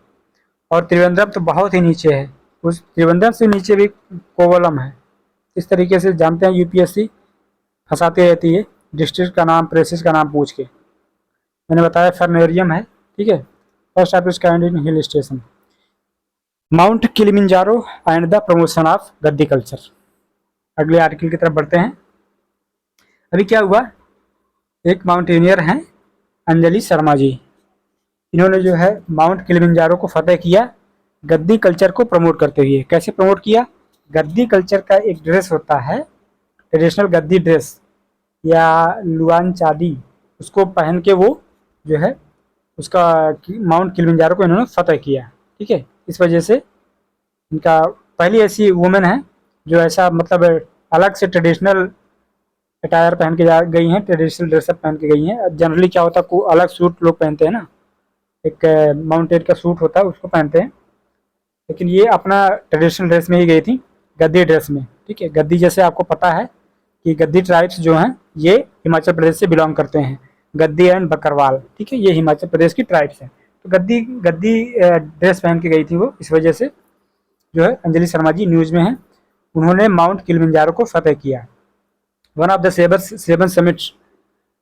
और त्रिवेंद्रम तो बहुत ही नीचे है, उस त्रिवेंद्रम से नीचे भी कोवलम है। इस तरीके से जानते हैं यूपीएससी फंसाती रहती है डिस्ट्रिक्ट का नाम, प्लेसेस का नाम पूछ के। मैंने बताया फर्नेरियम है, ठीक है, first of its kind in hill station. Mount Kilimanjaro and the promotion of Gaddi culture. अगले आर्टिकल की तरफ बढ़ते हैं। अभी क्या हुआ, एक माउंटेनियर हैं अंजलि शर्मा जी, इन्होंने जो है माउंट किलिमिंजारो को फतेह किया गद्दी कल्चर को प्रमोट करते हुए। कैसे प्रमोट किया? गद्दी कल्चर का एक ड्रेस होता है, ट्रेडिशनल गद्दी ड्रेस या लुआन चादी, उसको पहन के वो जो है उसका माउंट किलिमिंजारो को इन्होंने फतेह किया, ठीक है। इस वजह से इनका पहली ऐसी वुमेन है जो ऐसा मतलब अलग से ट्रेडिशनल अटायर पहन के जा गई हैं, ट्रेडिशनल ड्रेसअप पहन के गई हैं। जनरली क्या होता है, को अलग सूट लोग पहनते हैं ना, एक माउंटेन का सूट होता है उसको पहनते हैं, लेकिन ये अपना ट्रेडिशनल ड्रेस में ही गई थी, गद्दी ड्रेस में, ठीक है। गद्दी जैसे आपको पता है कि गद्दी ट्राइब्स जो हैं ये हिमाचल प्रदेश से बिलोंग करते हैं, गद्दी एंड बकरवाल, ठीक है, ये हिमाचल प्रदेश की ट्राइब्स हैं। तो गद्दी गद्दी ड्रेस पहन के गई थी वो, इस वजह से जो है अंजलि शर्मा जी न्यूज़ में हैं, उन्होंने माउंट किलिमिंजारो को फतेह किया। One of the seven summits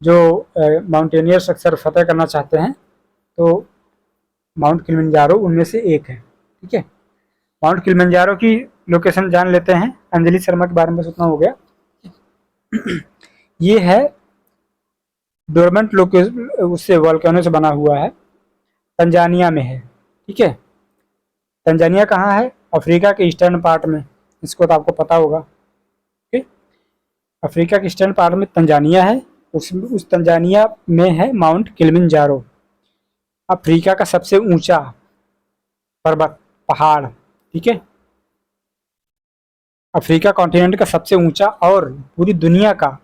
जो माउंटेनियर्स अक्सर फतेह करना चाहते हैं, तो माउंट किलिमिंजारो उनमें से एक है, ठीक है। माउंट किलिमिंजारो की लोकेशन जान लेते हैं। अंजलि शर्मा के बारे में इतना हो गया। ये है डोरमेंट लोकेशन, उससे वॉल्केनो से बना हुआ है, तंजानिया में है, ठीक है। तंजानिया कहाँ है? अफ्रीका के ईस्टर्न पार्ट में, इसको तो आपको पता होगा, ठीक। अफ्रीका के ईस्टर्न पार्ट में तंजानिया है, उस तंजानिया में है माउंट किलिमिंजारो, अफ्रीका का सबसे ऊंचा पर्वत पहाड़, ठीक है। अफ्रीका कॉन्टिनेंट का सबसे ऊंचा और पूरी दुनिया का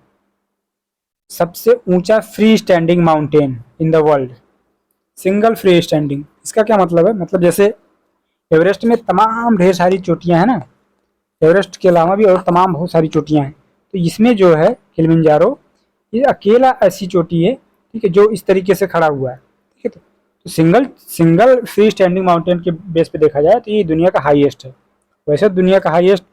सबसे ऊंचा free standing mountain in the world, single free standing. इसका क्या मतलब है? मतलब जैसे एवरेस्ट में तमाम ढेर सारी चोटियां हैं ना, एवरेस्ट के अलावा भी और तमाम बहुत सारी चोटियां हैं, तो इसमें जो है किलिमिंजारो ये अकेला ऐसी चोटी है, ठीक है, जो इस तरीके से खड़ा हुआ है, ठीक है। तो single single free standing mountain के बेस पे देखा जाए तो ये दुनिया का हाईएस्ट है। वैसे दुनिया का हाईएस्ट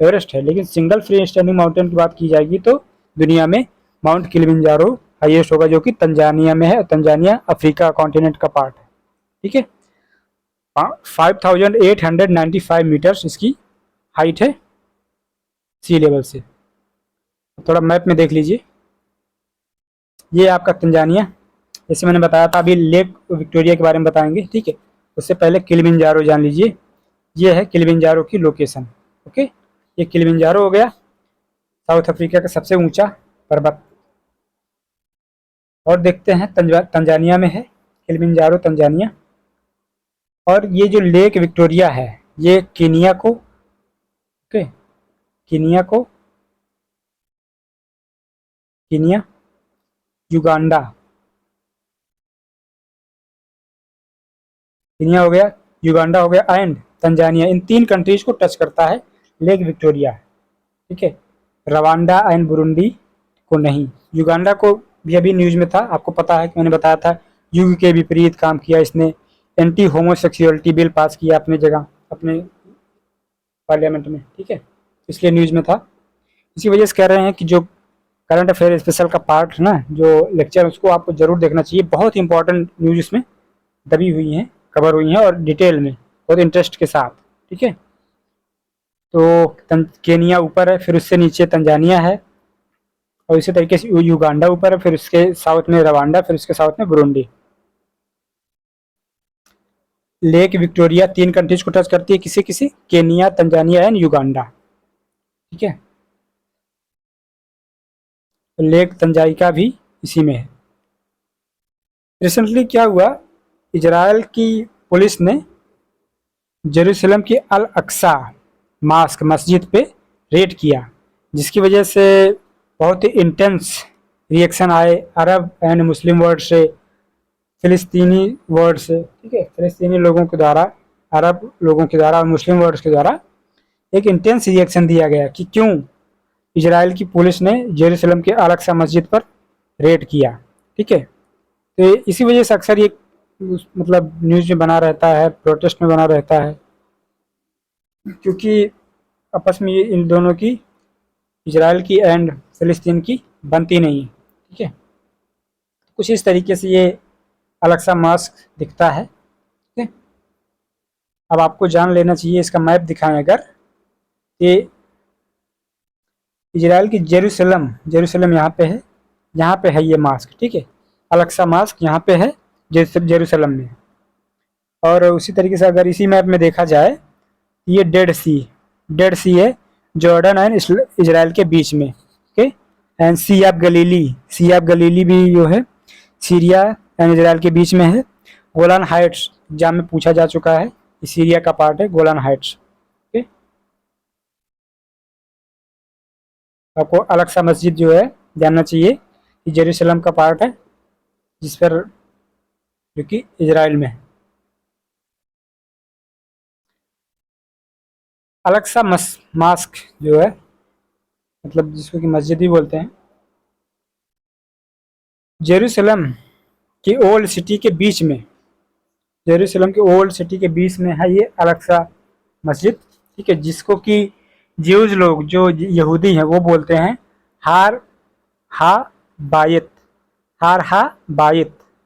एवरेस्ट है, लेकिन सिंगल फ्री स्टैंडिंग माउंटेन की बात की जाएगी तो दुनिया में माउंट किलिमंजारो हाईएस्ट होगा, जो कि तंजानिया में है। तंजानिया अफ्रीका कॉन्टिनेंट का पार्ट है, ठीक है। 5895 मीटर्स इसकी हाइट है सी लेवल से। थोड़ा मैप में देख लीजिए, ये आपका तंजानिया, जैसे मैंने बताया था। अभी लेक विक्टोरिया के बारे में बताएंगे, ठीक है। उससे पहले किलिमंजारो जान लीजिए, ये है किलिमंजारो की लोकेशन, ओके। ये किलिमंजारो हो गया साउथ अफ्रीका का सबसे ऊंचा पर्वत। और देखते हैं तंजानिया में है किलिमंजारो, तंजानिया। और ये जो लेक विक्टोरिया है ये केनिया को, ओके, केनिया, युगांडा, केनिया हो गया, युगांडा हो गया एंड तंजानिया, इन 3 कंट्रीज को टच करता है लेक विक्टोरिया, ठीक है। रवांडा एंड बुरुंडी को नहीं। युगांडा को भी अभी न्यूज में था, आपको पता है कि मैंने बताया था, युग के विपरीत काम किया इसने, एंटी होमोसेक्सुअलिटी बिल पास किया अपनी जगह, अपने पार्लियामेंट में, ठीक है, इसलिए न्यूज में था। इसी वजह से कह रहे हैं कि जो करंट अफेयर स्पेशल का पार्ट है ना, जो लेक्चर, उसको आपको जरूर देखना चाहिए। बहुत इंपॉर्टेंट न्यूज इसमें दबी हुई हैं, कवर हुई हैं, और डिटेल में, बहुत इंटरेस्ट के साथ, ठीक है। तो केनिया ऊपर है, फिर उससे नीचे तंजानिया है, और इसी तरीके से युगांडा ऊपर है, फिर उसके साउथ में रवांडा, फिर उसके साउथ में बुरुंडी। लेक विक्टोरिया 3 कंट्रीज को टच करती है, किसी किसी, केनिया, तंजानिया एंड युगांडा, ठीक है। लेक तंजाइका भी इसी में है। रिसेंटली क्या हुआ, इजराइल की पुलिस ने जेरूसलम की अल अक्सा मास्क मस्जिद पे रेड किया, जिसकी वजह से बहुत ही इंटेंस रिएक्शन आए अरब एंड मुस्लिम वर्ल्ड से, फिलिस्तीनी वर्ल्ड से, ठीक है, फिलिस्तीनी लोगों के द्वारा, अरब लोगों के द्वारा और मुस्लिम वर्ल्ड के द्वारा एक इंटेंस रिएक्शन दिया गया कि क्यों इजराइल की पुलिस ने जेरूसलम के अल अक्सा मस्जिद पर रेड किया, ठीक है। तो इसी वजह से अक्सर ये मतलब न्यूज़ में बना रहता है, प्रोटेस्ट में बना रहता है, क्योंकि आपस में ये इन दोनों की, इजराइल की एंड फिलिस्तीन की, बनती नहीं है, ठीक है। कुछ इस तरीके से ये अल अक्सा मास्क दिखता है, ठीक है। अब आपको जान लेना चाहिए, इसका मैप दिखाएं अगर, कि इजराइल की जेरूसलम यहाँ पे है ये मास्क, ठीक है। अल अक्सा मास्क यहाँ पे है जेरूसलम में। और उसी तरीके से अगर इसी मैप में देखा जाए, ये डेड सी है जॉर्डन एंड इजराइल के बीच में, ओके। एंड सी ऑफ गलीली भी जो है सीरिया एंड इजराइल के बीच में है। गोलान हाइट्स एग्जाम में पूछा जा चुका है, सीरिया का पार्ट है गोलान हाइट्स, ओके। आपको अल अक्सा मस्जिद जो है जानना चाहिए कि जेरूसलम का पार्ट है, जिस पर, जो कि इजराइल में है। अल अक्सा मास्क जो है, मतलब जिसको कि मस्जिद भी बोलते हैं, जेरूसलम की ओल्ड सिटी के बीच में, जेरूसलम की ओल्ड सिटी के बीच में है ये अल अक्सा मस्जिद, ठीक है, जिसको कि ज्यूज लोग, जो यहूदी हैं, वो बोलते हैं हार हा बायत,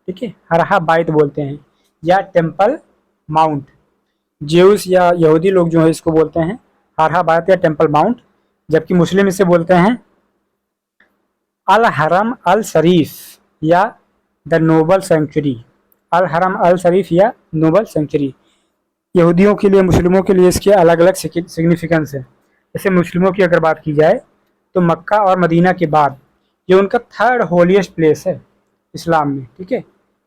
ठीक है, हर हा बायत बोलते हैं, या टेम्पल माउंट। ज्यूस या यहूदी लोग जो है इसको बोलते हैं हर हा बायत या टेम्पल माउंट, जबकि मुस्लिम इसे बोलते हैं अल हरम अल शरीफ या द नोबल सेंचुरी, अल हरम अल शरीफ या नोबल सेंचुरी। यहूदियों के लिए, मुस्लिमों के लिए इसके अलग अलग सिग्निफिकेंस है। जैसे मुस्लिमों की अगर बात की जाए तो मक्का और मदीना के बाद ये उनका 3rd होलीएस्ट प्लेस है इस्लाम में, ठीक है।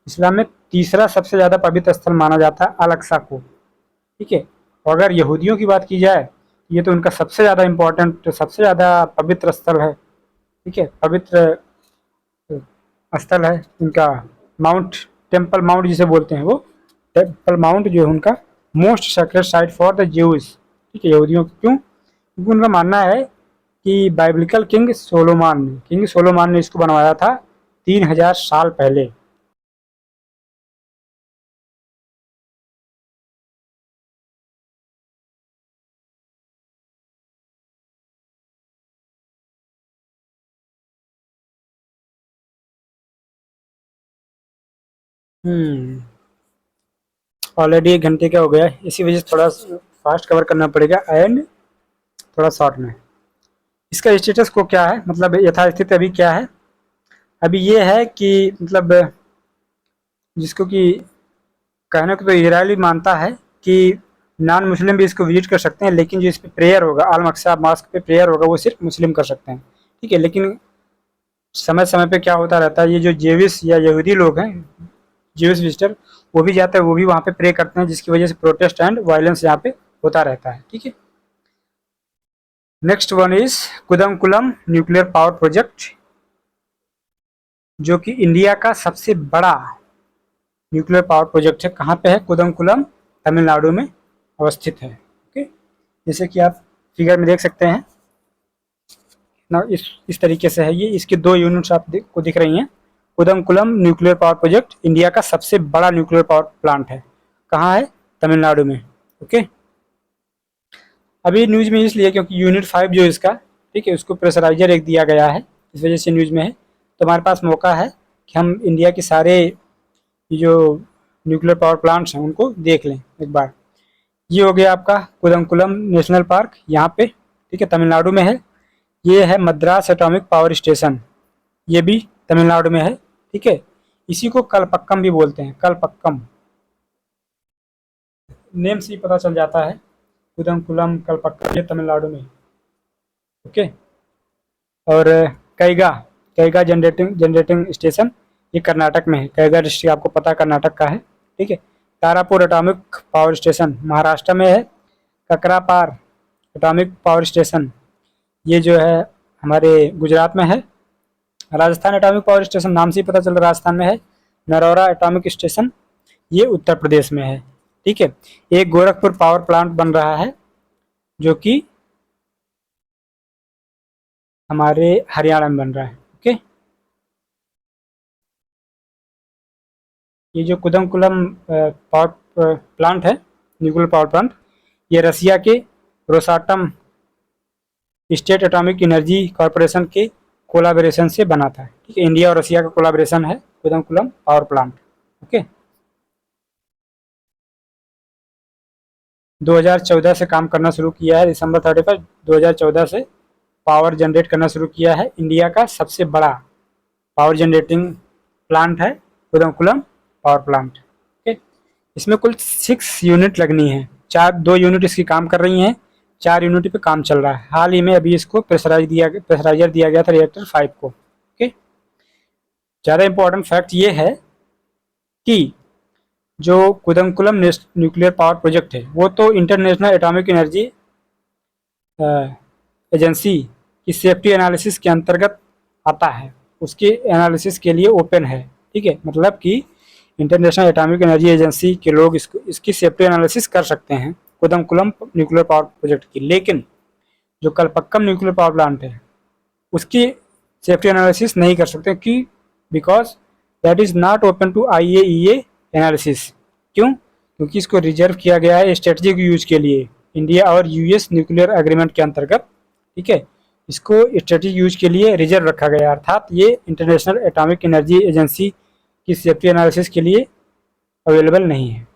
इस्लाम में 3रा सबसे ज़्यादा पवित्र स्थल माना जाता है अल अक्सा को, ठीक है। और अगर यहूदियों की बात की जाए, ये तो उनका सबसे ज़्यादा इम्पोर्टेंट, सबसे ज़्यादा पवित्र स्थल है, ठीक है, पवित्र स्थल है इनका, माउंट, टेम्पल माउंट जिसे बोलते हैं, वो टेम्पल माउंट जो है उनका most sacred site for the Jews, ठीक है, यहूदियों, क्यों? क्योंकि उनका मानना है कि बाइबलिकल किंग सोलोमान ने इसको बनवाया था 3000 साल पहले। ऑलरेडी 1 घंटे का हो गया है, इसी वजह से थोड़ा फास्ट कवर करना पड़ेगा एंड थोड़ा शॉर्ट में। इसका स्टेटस को क्या है, मतलब यथास्थिति अभी क्या है? अभी ये है कि मतलब जिसको कि कहने को तो इजराइल मानता है कि नॉन मुस्लिम भी इसको विजिट कर सकते हैं, लेकिन जो इस पर प्रेयर होगा, अल अक्सा मास्क पे प्रेयर होगा, वो सिर्फ मुस्लिम कर सकते हैं, ठीक है। लेकिन समय समय पे क्या होता रहता है, ये जो जेविश या यहूदी लोग हैं, जेविश विजिटर, वो भी जाते हैं, वो भी वहाँ पे प्रे करते हैं, जिसकी वजह से प्रोटेस्ट एंड वायलेंस यहाँ पे होता रहता है, ठीक है। Next one is Kudankulam nuclear power project, जो कि इंडिया का सबसे बड़ा न्यूक्लियर पावर प्रोजेक्ट है। कहाँ पे है? कुदमकुलम, तमिलनाडु में अवस्थित है, ओके। जैसे कि आप फिगर में देख सकते हैं ना, इस तरीके से है ये। इसके 2 यूनिट्स आपको दिख रही हैं। कुदमकुलम न्यूक्लियर पावर प्रोजेक्ट इंडिया का सबसे बड़ा न्यूक्लियर पावर प्लांट है। कहाँ है? तमिलनाडु में, ओके। अभी न्यूज में इसलिए क्योंकि यूनिट 5 जो इसका, ठीक है, उसको प्रेशराइजर एक दिया गया है, इस वजह से न्यूज में है। तो हमारे पास मौका है कि हम इंडिया के सारे जो न्यूक्लियर पावर प्लांट्स हैं उनको देख लें एक बार। ये हो गया आपका कुदमकुलम नेशनल पार्क, यहाँ पे, ठीक है, तमिलनाडु में है। ये है मद्रास एटॉमिक पावर स्टेशन, ये भी तमिलनाडु में है, ठीक है। इसी को कलपक्कम भी बोलते हैं, कलपक्कम, नेम से ही पता चल जाता है। कुदमकुलम, कलपक्कम, ये तमिलनाडु में, ओके। और कैगा कैगा जनरेटिंग स्टेशन, ये कर्नाटक में है। कैगा डिस्ट्रिक्ट आपको पता कर्नाटक का है, ठीक है। Tarapur atomic power station Maharashtra में है। ककरापार एटॉमिक पावर स्टेशन, ये जो है हमारे गुजरात में है। राजस्थान एटॉमिक पावर स्टेशन, नाम से ही पता चल रहा राजस्थान में है। नरौरा एटॉमिक स्टेशन, ये उत्तर प्रदेश में है, ठीक है। एक गोरखपुर पावर प्लांट बन रहा है, जो कि हमारे हरियाणा में बन रहा है, ओके। ये जो कुदमकुलम पावर प्लांट है, न्यूक्लियर पावर प्लांट, ये रसिया के रोसाटम स्टेट एटॉमिक एनर्जी कॉरपोरेशन के कोलाबोरेशन से बना था, ठीक है। इंडिया और रसिया का कोलाबोरेशन है कुदमकुलम पावर प्लांट, ओके। 2014 से काम करना शुरू किया है, दिसंबर 31 2014 से पावर जनरेट करना शुरू किया है। इंडिया का सबसे बड़ा पावर जनरेटिंग प्लांट है कुदमकुलम पावर प्लांट, ओके। इसमें कुल 6 यूनिट लगनी है, 2 यूनिट इसकी काम कर रही हैं, 4 यूनिट पे काम चल रहा है। हाल ही में अभी इसको प्रेशराइजर दिया गया था रिएक्टर 5 को, ओके। ज़्यादा इंपॉर्टेंट फैक्ट ये है कि जो कुदमकुलम न्यूक्लियर पावर प्रोजेक्ट है, वो तो इंटरनेशनल एटॉमिक एनर्जी एजेंसी की सेफ्टी एनालिसिस के अंतर्गत आता है, उसके एनालिसिस के लिए ओपन है, ठीक है। मतलब कि इंटरनेशनल एटॉमिक एनर्जी एजेंसी के लोग इसकी सेफ्टी एनालिसिस कर सकते हैं कुदमकुलम न्यूक्लियर पावर प्रोजेक्ट की। लेकिन जो कलपक्कम न्यूक्लियर पावर प्लांट है, उसकी सेफ्टी एनालिसिस नहीं कर सकते, कि because that is not open to IAEA analysis. क्यों? क्योंकि इसको रिजर्व किया गया है स्ट्रेटजिक यूज के लिए, इंडिया और US न्यूक्लियर एग्रीमेंट के अंतर्गत, ठीक है। इसको स्ट्रेटजिक यूज के लिए रिजर्व रखा गया, अर्थात ये इंटरनेशनल एटॉमिक एनर्जी एजेंसी की सेफ्टी एनालिसिस के लिए अवेलेबल नहीं है।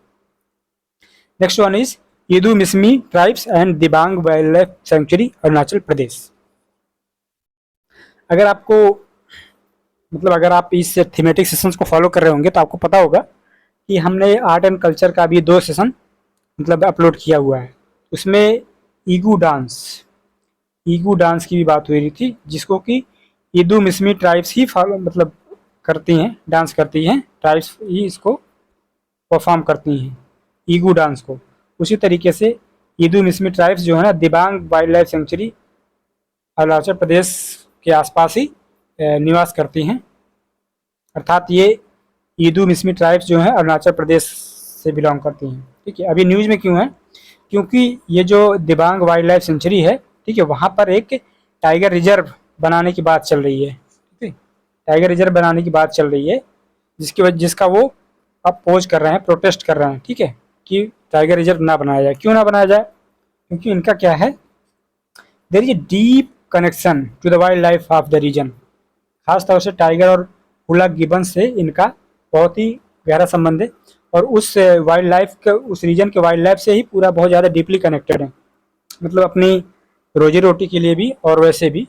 Next one is Idu Mishmi tribes and Dibang wild life sanctuary, Arunachal Pradesh. अगर आपको मतलब अगर आप इस थीमेटिक सेशंस को फॉलो कर रहे होंगे तो आपको पता होगा कि हमने आर्ट एंड कल्चर का भी 2 सेशन मतलब अपलोड किया हुआ है। उसमें ईगू डांस की भी बात हुई थी, जिसको कि ईदू मिसमी ट्राइब्स ही फॉलो मतलब करती हैं, डांस करती हैं, ट्राइब्स ही इसको परफॉर्म करती हैं ईगू डांस को। उसी तरीके से ईदू मिसमी ट्राइब्स जो है ना, Dibang wild life sanctuary Arunachal Pradesh के आसपास ही निवास करती हैं, अर्थात ये ईदू मिसमी ट्राइब्स जो हैं अरुणाचल प्रदेश से बिलोंग करती हैं, ठीक है। अभी न्यूज़ में क्यों है? क्योंकि ये जो दिबांग वाइल्ड लाइफ सेंचुरी है, ठीक है, वहाँ पर एक टाइगर रिजर्व बनाने की बात चल रही है, ठीक है, टाइगर रिजर्व बनाने की बात चल रही है, जिसका वो अपोज कर रहे हैं, प्रोटेस्ट कर रहे हैं, ठीक है, कि टाइगर रिजर्व ना बनाया जाए। क्यों ना बनाया जाए? क्योंकि इनका क्या है, there is a deep connection to the wild life of the region. खास तौर से टाइगर और हुला गिबन्स से इनका बहुत ही गहरा संबंध है, और उस वाइल्ड लाइफ के, उस रीजन के वाइल्ड लाइफ से ही पूरा बहुत ज़्यादा डीपली कनेक्टेड है, मतलब अपनी रोजी रोटी के लिए भी और वैसे भी,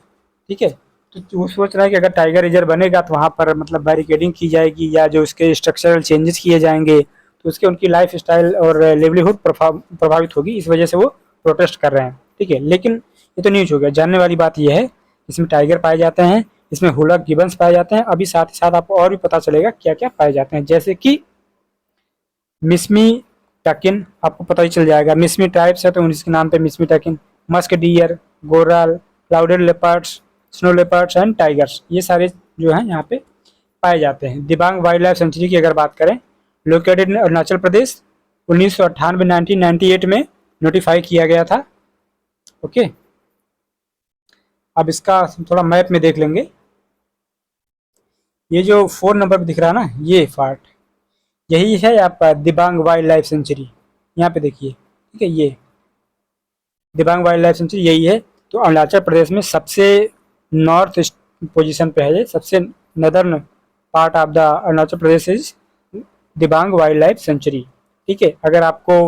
ठीक है। तो वो सोच रहा है कि अगर टाइगर रिजर्व बनेगा तो वहाँ पर मतलब बैरिकेडिंग की जाएगी, या जो उसके स्ट्रक्चरल चेंजेस किए जाएंगे, तो उसके उनकी लाइफ स्टाइल और लिवलीहुड प्रभावित होगी। इस वजह से वो प्रोटेस्ट कर रहे हैं, ठीक है। लेकिन ये तो न्यूज हो गया। जानने वाली बात यह है, इसमें टाइगर पाए जाते हैं, इसमें हुलक गिबन्स पाए जाते हैं। अभी साथ ही साथ आपको और भी पता चलेगा क्या क्या पाए जाते हैं, जैसे कि मिस्मी टकिन, आपको पता ही चल जाएगा। मिस्मी ट्राइब्स है तो इसके नाम पे Mishmi takin, musk deer, goral, clouded leopards, snow leopards and tigers, ये सारे जो हैं यहाँ पे पाए जाते हैं। दिबांग वाइल्ड लाइफ सेंचुरी की अगर बात करें, लोकेटेड इन अरुणाचल प्रदेश, 1998 1998 में नोटिफाई किया गया था। ओके, अब इसका थोड़ा मैप में देख लेंगे। ये जो 4 नंबर पे दिख रहा है ना, ये पार्ट, यही है आपका दिबांग वाइल्ड लाइफ सेंचुरी। यहाँ पे देखिए, ठीक है, ये दिबांग वाइल्ड लाइफ सेंचुरी यही है। तो अरुणाचल प्रदेश में सबसे नॉर्थ ईस्ट पोजीशन पे है ये, सबसे northern part of the Arunachal Pradesh is Dibang wild life sanctuary, ठीक है। अगर आपको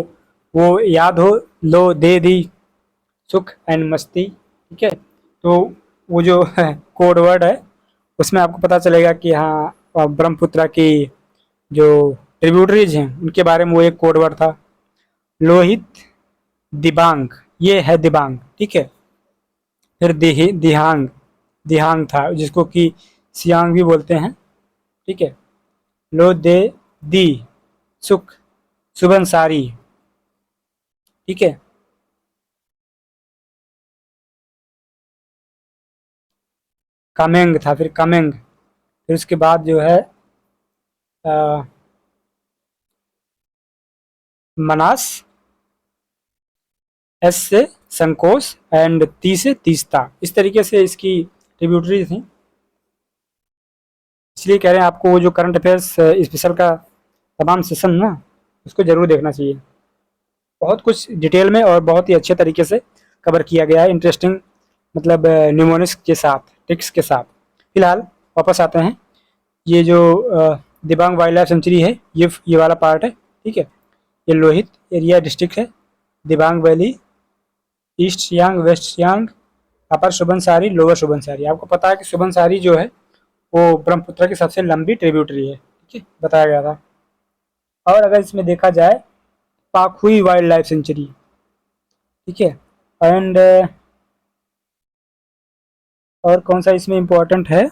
वो याद हो, लो दे दी सुख एंड मस्ती, ठीक है, तो वो जो कोड वर्ड है, उसमें आपको पता चलेगा कि हाँ, ब्रह्मपुत्र की जो ट्रिब्यूटरीज हैं उनके बारे में वो एक कोड वर्ड था, लोहित, दिबांग, ये है दिबांग, ठीक है। फिर दिहांग, दिहांग था जिसको कि सियांग भी बोलते हैं, ठीक है। लो दे दी सुख सुबनसारी, ठीक है। कामेंग था, फिर कामेंग, फिर उसके बाद जो है आ, मनास, एस से संकोच एंड ती से तीस्ता, इस तरीके से इसकी ट्रिब्यूटरी थी। इसलिए कह रहे हैं आपको वो जो करंट अफेयर्स स्पेशल का तमाम सेशन ना, उसको जरूर देखना चाहिए। बहुत कुछ डिटेल में और बहुत ही अच्छे तरीके से कवर किया गया है, इंटरेस्टिंग, मतलब न्यूमोनिक्स के साथ, टिक्स के साथ। फिलहाल वापस आते हैं। ये जो दिबांग वाइल्ड लाइफ सेंचुरी है, ये वाला पार्ट है, ठीक है। ये लोहित एरिया डिस्ट्रिक्ट है, Dibang valley, East Siang, West Siang, upper Subansiri, lower Subansiri. आपको पता है कि सुबनसारी जो है वो ब्रह्मपुत्र की सबसे लंबी ट्रिब्यूटरी है, ठीक है, बताया गया था। और अगर इसमें देखा जाए, पाखुई वाइल्ड लाइफ सेंचुरी, ठीक है, एंड और कौन सा इसमें इम्पोर्टेंट है,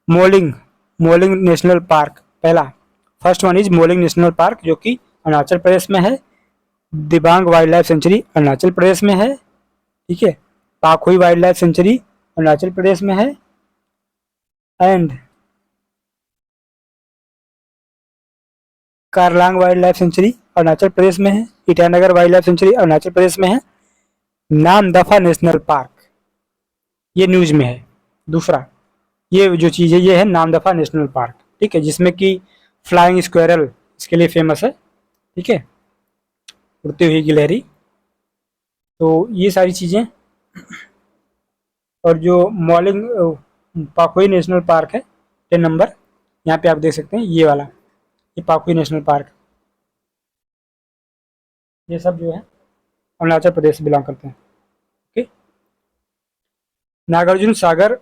मोलिंग, मोलिंग नेशनल पार्क, पहला, first one is Mouling national park, जो कि अरुणाचल प्रदेश में है। Dibang wild life sanctuary Arunachal Pradesh में है, ठीक है। Pakhui wild life sanctuary Arunachal Pradesh में है, and Kamlang wild life sanctuary Arunachal Pradesh में है। Itanagar wild life sanctuary Arunachal Pradesh में है। नामदफा नेशनल पार्क, ये न्यूज में है। दूसरा, ये जो चीज़ है ये है नामदफा नेशनल पार्क, ठीक है, जिसमें कि फ्लाइंग स्क्वेरल इसके लिए फेमस है, ठीक है, उड़ती हुई गिलहरी। तो ये सारी चीज़ें, और जो मॉलिंग पाखुई नेशनल पार्क है 10 नंबर, यहाँ पे आप देख सकते हैं ये वाला, ये पाखुई नेशनल पार्क, ये सब जो है अरुणाचल प्रदेश से बिलोंग करते हैं, okay. Nagarjuna Sagar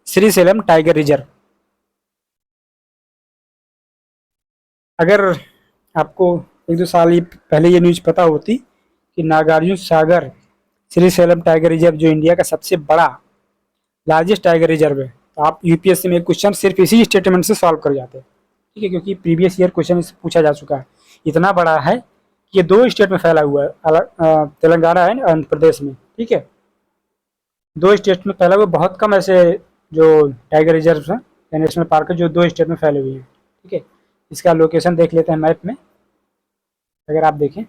Srisailam tiger reserve, अगर आपको 1-2 साल ये पहले ये न्यूज पता होती कि नागार्जुन सागर श्रीशैलम टाइगर रिजर्व जो इंडिया का सबसे बड़ा लार्जेस्ट टाइगर रिजर्व है, तो आप यूपीएससी में क्वेश्चन सिर्फ इसी स्टेटमेंट से सॉल्व कर जाते हैं, ठीक है, क्योंकि प्रीवियस ईयर क्वेश्चन पूछा जा चुका है। इतना बड़ा है कि ये 2 स्टेट में फैला हुआ है, तेलंगाना एंड आंध्र प्रदेश में, ठीक है, 2 स्टेट में फैला हुआ। बहुत कम ऐसे जो टाइगर रिजर्व हैं या नेशनल पार्क है जो 2 स्टेट में फैले हुए हैं, ठीक है। इसका लोकेशन देख लेते हैं मैप में, अगर आप देखें,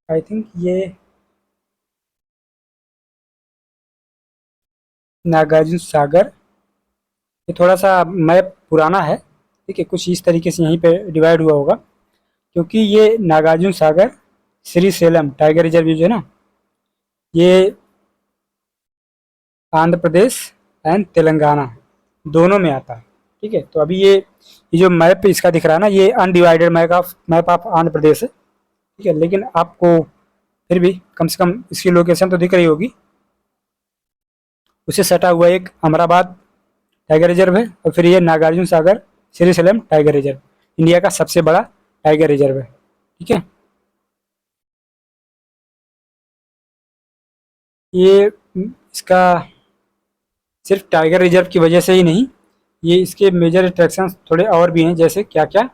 आई थिंक ये नागार्जुन सागर, ये थोड़ा सा मैप पुराना है, ठीक है, कुछ इस तरीके से यहीं पे डिवाइड हुआ होगा, क्योंकि ये नागार्जुन सागर श्रीशैलम टाइगर रिजर्व जो है ना, ये आंध्र प्रदेश एंड तेलंगाना दोनों में आता है, ठीक है। तो अभी ये जो मैप इसका दिख रहा है ना, ये undivided map of Andhra Pradesh है, ठीक है, लेकिन आपको फिर भी कम से कम इसकी लोकेशन तो दिख रही होगी। उससे सटा हुआ एक अमराबाद टाइगर रिजर्व है, और फिर ये Nagarjuna Sagar Srisailam tiger reserve, India का सबसे बड़ा टाइगर रिजर्व है, ठीक है। ये इसका सिर्फ टाइगर रिजर्व की वजह से ही नहीं, ये इसके मेजर अट्रैक्शंस थोड़े और भी हैं, जैसे क्या क्या।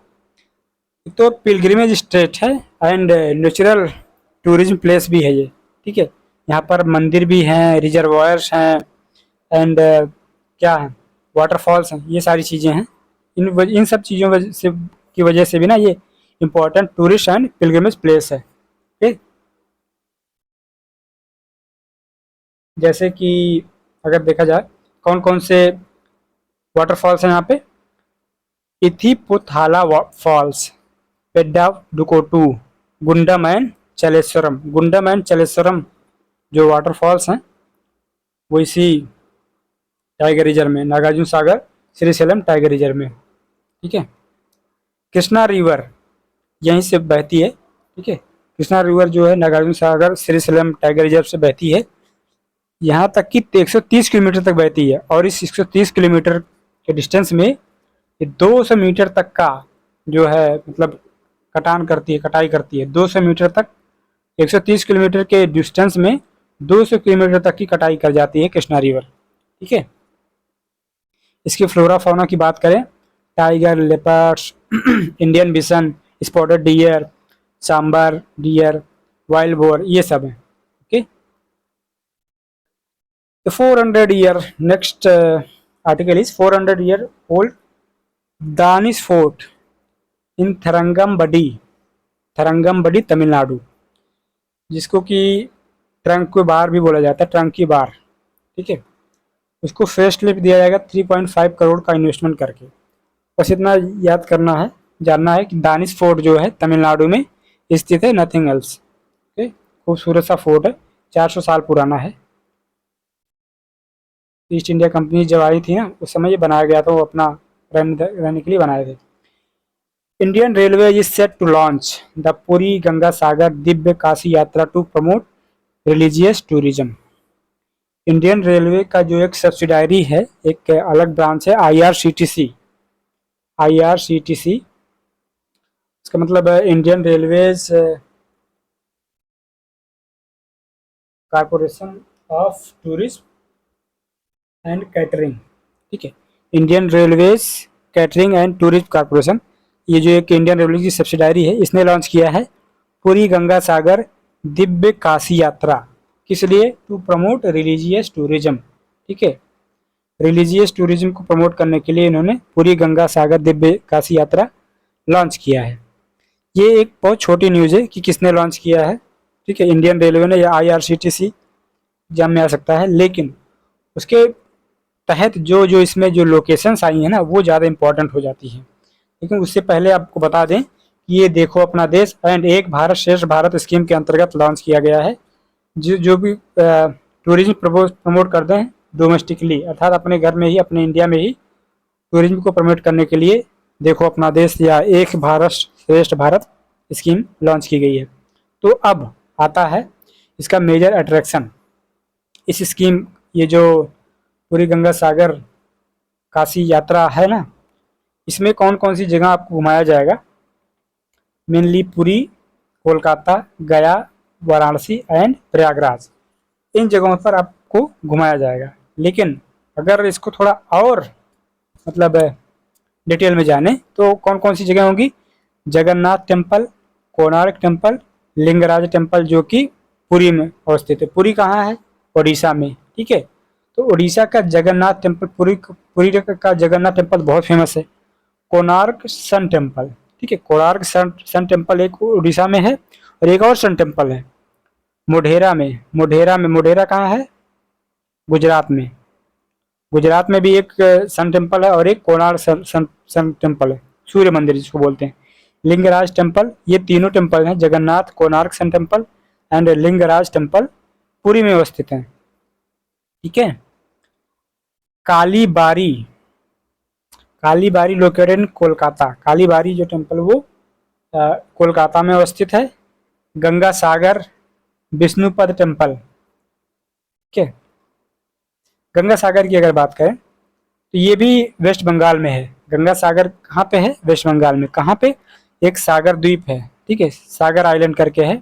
एक तो पिलग्रिमेज स्टेट है एंड नेचुरल टूरिज्म प्लेस भी है ये, ठीक है। यहाँ पर मंदिर भी हैं, रिजर्वायर्स हैं एंड क्या है, वाटरफॉल्स हैं, ये सारी चीज़ें हैं। इन सब चीज़ों से की वजह से भी ना ये important tourist and pilgrimage place है, ठीक। जैसे कि अगर देखा जाए कौन कौन से वाटरफॉल्स हैं यहाँ पे, इथिपुथाला फॉल्स, पेड्डाडुकोटू, गुंडम एंड चलेश्वरम जो वाटरफॉल्स हैं वो इसी टाइगर रिजर्व में, नागार्जुन सागर श्रीशैलम टाइगर रिजर्व में, ठीक है। कृष्णा रिवर यहीं से बहती है, ठीक है। कृष्णा रिवर जो है नागार्जुन सागर श्रीशैलम टाइगर रिजर्व से बहती है, यहाँ तक कि 130 किलोमीटर तक बहती है, और इस 130 किलोमीटर के डिस्टेंस में ये 200 मीटर तक का जो है मतलब कटाई करती है 200 मीटर तक, 130 किलोमीटर के डिस्टेंस में 200 किलोमीटर तक की कटाई कर जाती है कृष्णा रिवर, ठीक है। इसकी फ्लोरा फाउना की बात करें, tiger, leopards, Indian bison, spotted deer, sambar deer, wild boar, ये सब है, okay. The 400-year next article is 400-year old Danish fort in Tharangambadi Tamil Nadu, जिसको कि ट्रंक की बार भी बोला जाता है, ट्रंक की बार, ठीक है। उसको फेस्ट लिफ्ट दिया जाएगा 3.5 करोड़ का इन्वेस्टमेंट करके। बस इतना याद करना है, जानना है कि दानिश फोर्ट जो है तमिलनाडु में स्थित है, नथिंग एल्स, ओके। खूबसूरत सा फोर्ट है, 400 साल पुराना है। ईस्ट इंडिया कंपनी जब आई थी ना, उस समय ये बनाया गया था, वो अपना रहने के लिए बनाए थे। Indian railway is set to launch the Puri Ganga Sagar Divya Kashi Yatra to promote religious tourism. Indian railway का जो एक सब्सिडायरी है, एक अलग ब्रांच है, आईआरसीटीसी, इसका मतलब है Indian railways corporation of tourism and catering, ठीक है। Indian railways catering and tourism corporation, ये जो एक इंडियन रेलवे की सब्सिडायरी है, इसने लॉन्च किया है पूरी गंगा सागर दिव्य काशी यात्रा। किस लिए? टू प्रमोट रिलीजियस टूरिज्म, ठीक है। रिलीजियस टूरिज्म को प्रमोट करने के लिए इन्होंने पूरी गंगा सागर दिव्य काशी यात्रा लॉन्च किया है। ये एक बहुत छोटी न्यूज़ है कि किसने लॉन्च किया है, ठीक है, इंडियन रेलवे ने या आईआरसीटीसी, एग्जाम में आ सकता है, लेकिन उसके तहत जो जो इसमें जो लोकेशंस आई हैं ना, वो ज़्यादा इंपॉर्टेंट हो जाती हैं। लेकिन उससे पहले आपको बता दें कि ये देखो अपना देश एंड एक भारत श्रेष्ठ भारत स्कीम के अंतर्गत लॉन्च किया गया है। जो भी टूरिज्म प्रमोट करते हैं डोमेस्टिकली, अर्थात अपने घर में ही, अपने इंडिया में ही टूरिज्म को प्रमोट करने के लिए देखो अपना देश या एक भारत श्रेष्ठ भारत स्कीम लॉन्च की गई है। तो अब आता है इसका मेजर अट्रैक्शन। इस स्कीम, ये जो पूरी गंगा सागर काशी यात्रा है ना, इसमें कौन कौन सी जगह आपको घुमाया जाएगा? मेनली पुरी, कोलकाता, गया, वाराणसी एंड प्रयागराज, इन जगहों पर आपको घुमाया जाएगा। लेकिन अगर इसको थोड़ा और मतलब डिटेल में जाने तो कौन कौन सी जगह होंगी? Jagannath temple, Konark temple, Lingaraj temple जो कि पुरी में अवस्थित है। पुरी कहाँ है? उड़ीसा में, ठीक है। तो उड़ीसा का जगन्नाथ टेम्पल, पुरी का जगन्नाथ टेम्पल बहुत फेमस है। कोणार्क सन टेम्पल, ठीक है। कोणार्क सन टेम्पल एक उड़ीसा में है और एक और सन टेम्पल है मोढेरा में। मोढेरा कहाँ है? गुजरात में। गुजरात में भी एक सन टेम्पल है और एक कोणार्क सन टेम्पल है, सूर्य मंदिर जिसको बोलते हैं। लिंगराज टेम्पल, ये तीनों टेम्पल हैं, Jagannath, Konark sun temple and Lingaraj temple Puri में अवस्थित हैं। ठीक है। Kalibari, Kalibari located in Kolkata. कालीबारी जो टेम्पल वो कोलकाता में अवस्थित है। गंगा सागर विष्णुपद टेम्पल, ठीक है। गंगा सागर की अगर बात करें तो ये भी वेस्ट बंगाल में है। गंगा सागर कहाँ पे है? वेस्ट बंगाल में। कहाँ पे? एक सागर द्वीप है, ठीक है, सागर आइलैंड करके है,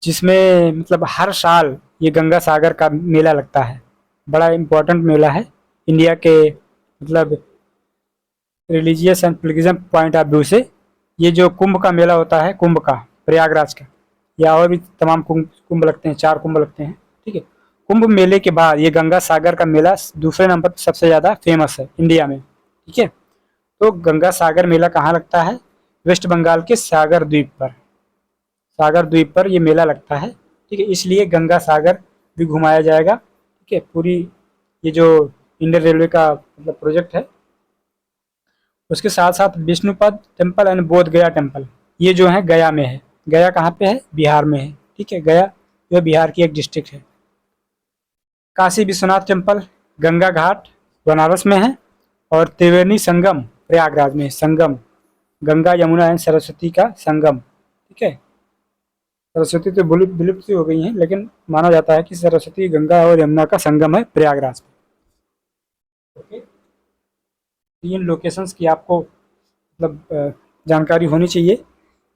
जिसमें मतलब हर साल ये गंगा सागर का मेला लगता है। बड़ा इम्पोर्टेंट मेला है इंडिया के मतलब religious and Pilgrim point of view से। ये जो कुंभ का मेला होता है, कुंभ का, प्रयागराज का, या और भी तमाम कुंभ लगते हैं, 4 कुंभ लगते हैं, ठीक है। कुंभ मेले के बाद ये गंगा सागर का मेला दूसरे नंबर पर सबसे ज़्यादा फेमस है इंडिया में, ठीक है। तो गंगा सागर मेला कहाँ लगता है? वेस्ट बंगाल के सागर द्वीप पर। सागर द्वीप पर ये मेला लगता है, ठीक है। इसलिए गंगा सागर भी घुमाया जाएगा, ठीक है। पूरी ये जो इंडियन रेलवे का मतलब प्रोजेक्ट है, उसके साथ साथ विष्णुपद टेम्पल एंड बोध गया टेम्पल, ये जो है गया में है। गया कहाँ पे है? बिहार में है, ठीक है। गया जो बिहार की एक डिस्ट्रिक्ट है। काशी विश्वनाथ टेम्पल गंगा घाट बनारस में है और त्रिवेणी संगम प्रयागराज में। संगम गंगा यमुना एंड सरस्वती का संगम, ठीक है। सरस्वती तो विलुप्त हो गई हैं, लेकिन माना जाता है कि सरस्वती, गंगा और यमुना का संगम है प्रयागराज में। ओके, 3 लोकेशंस की आपको मतलब जानकारी होनी चाहिए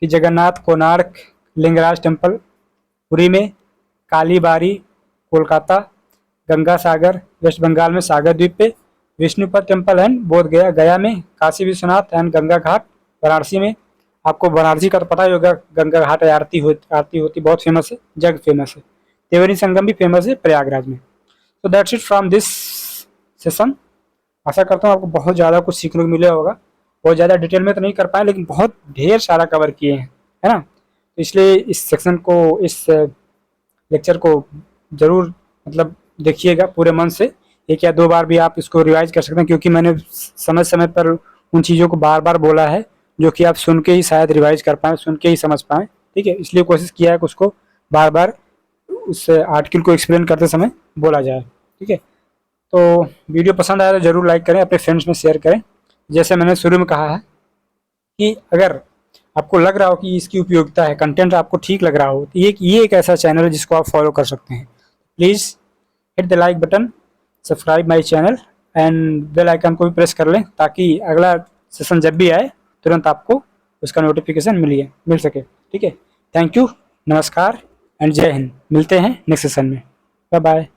कि जगन्नाथ, कोणार्क, लिंगराज टेम्पल पुरी में, कालीबारी कोलकाता, गंगा सागर वेस्ट बंगाल में सागर द्वीप पे, विष्णुपद टेम्पल एंड बोध गया गया में, काशी विश्वनाथ एंड गंगा घाट वाराणसी में। आपको वाराणसी का तो पता ही होगा, गंगा घाट आरती होती बहुत फेमस है, जग फेमस है। त्रिवेणी संगम भी फेमस है प्रयागराज में। तो that's it from this session. आशा करता हूँ आपको बहुत ज़्यादा कुछ सीखने को मिला होगा। बहुत ज़्यादा डिटेल में तो नहीं कर पाए, लेकिन बहुत ढेर सारा कवर किए हैं, है ना। तो इसलिए इस सेक्शन को, इस लेक्चर को ज़रूर मतलब देखिएगा पूरे मन से। 1 या 2 बार भी आप इसको रिवाइज कर सकते हैं, क्योंकि मैंने समय समय पर उन चीज़ों को बार बार बोला है जो कि आप सुन के ही शायद रिवाइज कर पाएँ, सुन के ही समझ पाएँ, ठीक है। इसलिए कोशिश किया है कि उसको बार बार उस आर्टिकल को एक्सप्लेन करते समय बोला जाए, ठीक है। तो वीडियो पसंद आया तो ज़रूर लाइक करें, अपने फ्रेंड्स में शेयर करें। जैसे मैंने शुरू में कहा है कि अगर आपको लग रहा हो कि इसकी उपयोगिता है, कंटेंट आपको ठीक लग रहा हो, तो ये एक ऐसा चैनल है जिसको आप फॉलो कर सकते हैं। Please hit the like button, subscribe my channel and bell icon को भी प्रेस कर लें, ताकि अगला सेशन जब भी आए तुरंत आपको उसका नोटिफिकेशन मिल सके, ठीक है। थैंक यू, नमस्कार एंड जय हिंद। मिलते हैं नेक्स्ट सेशन में। Bye bye.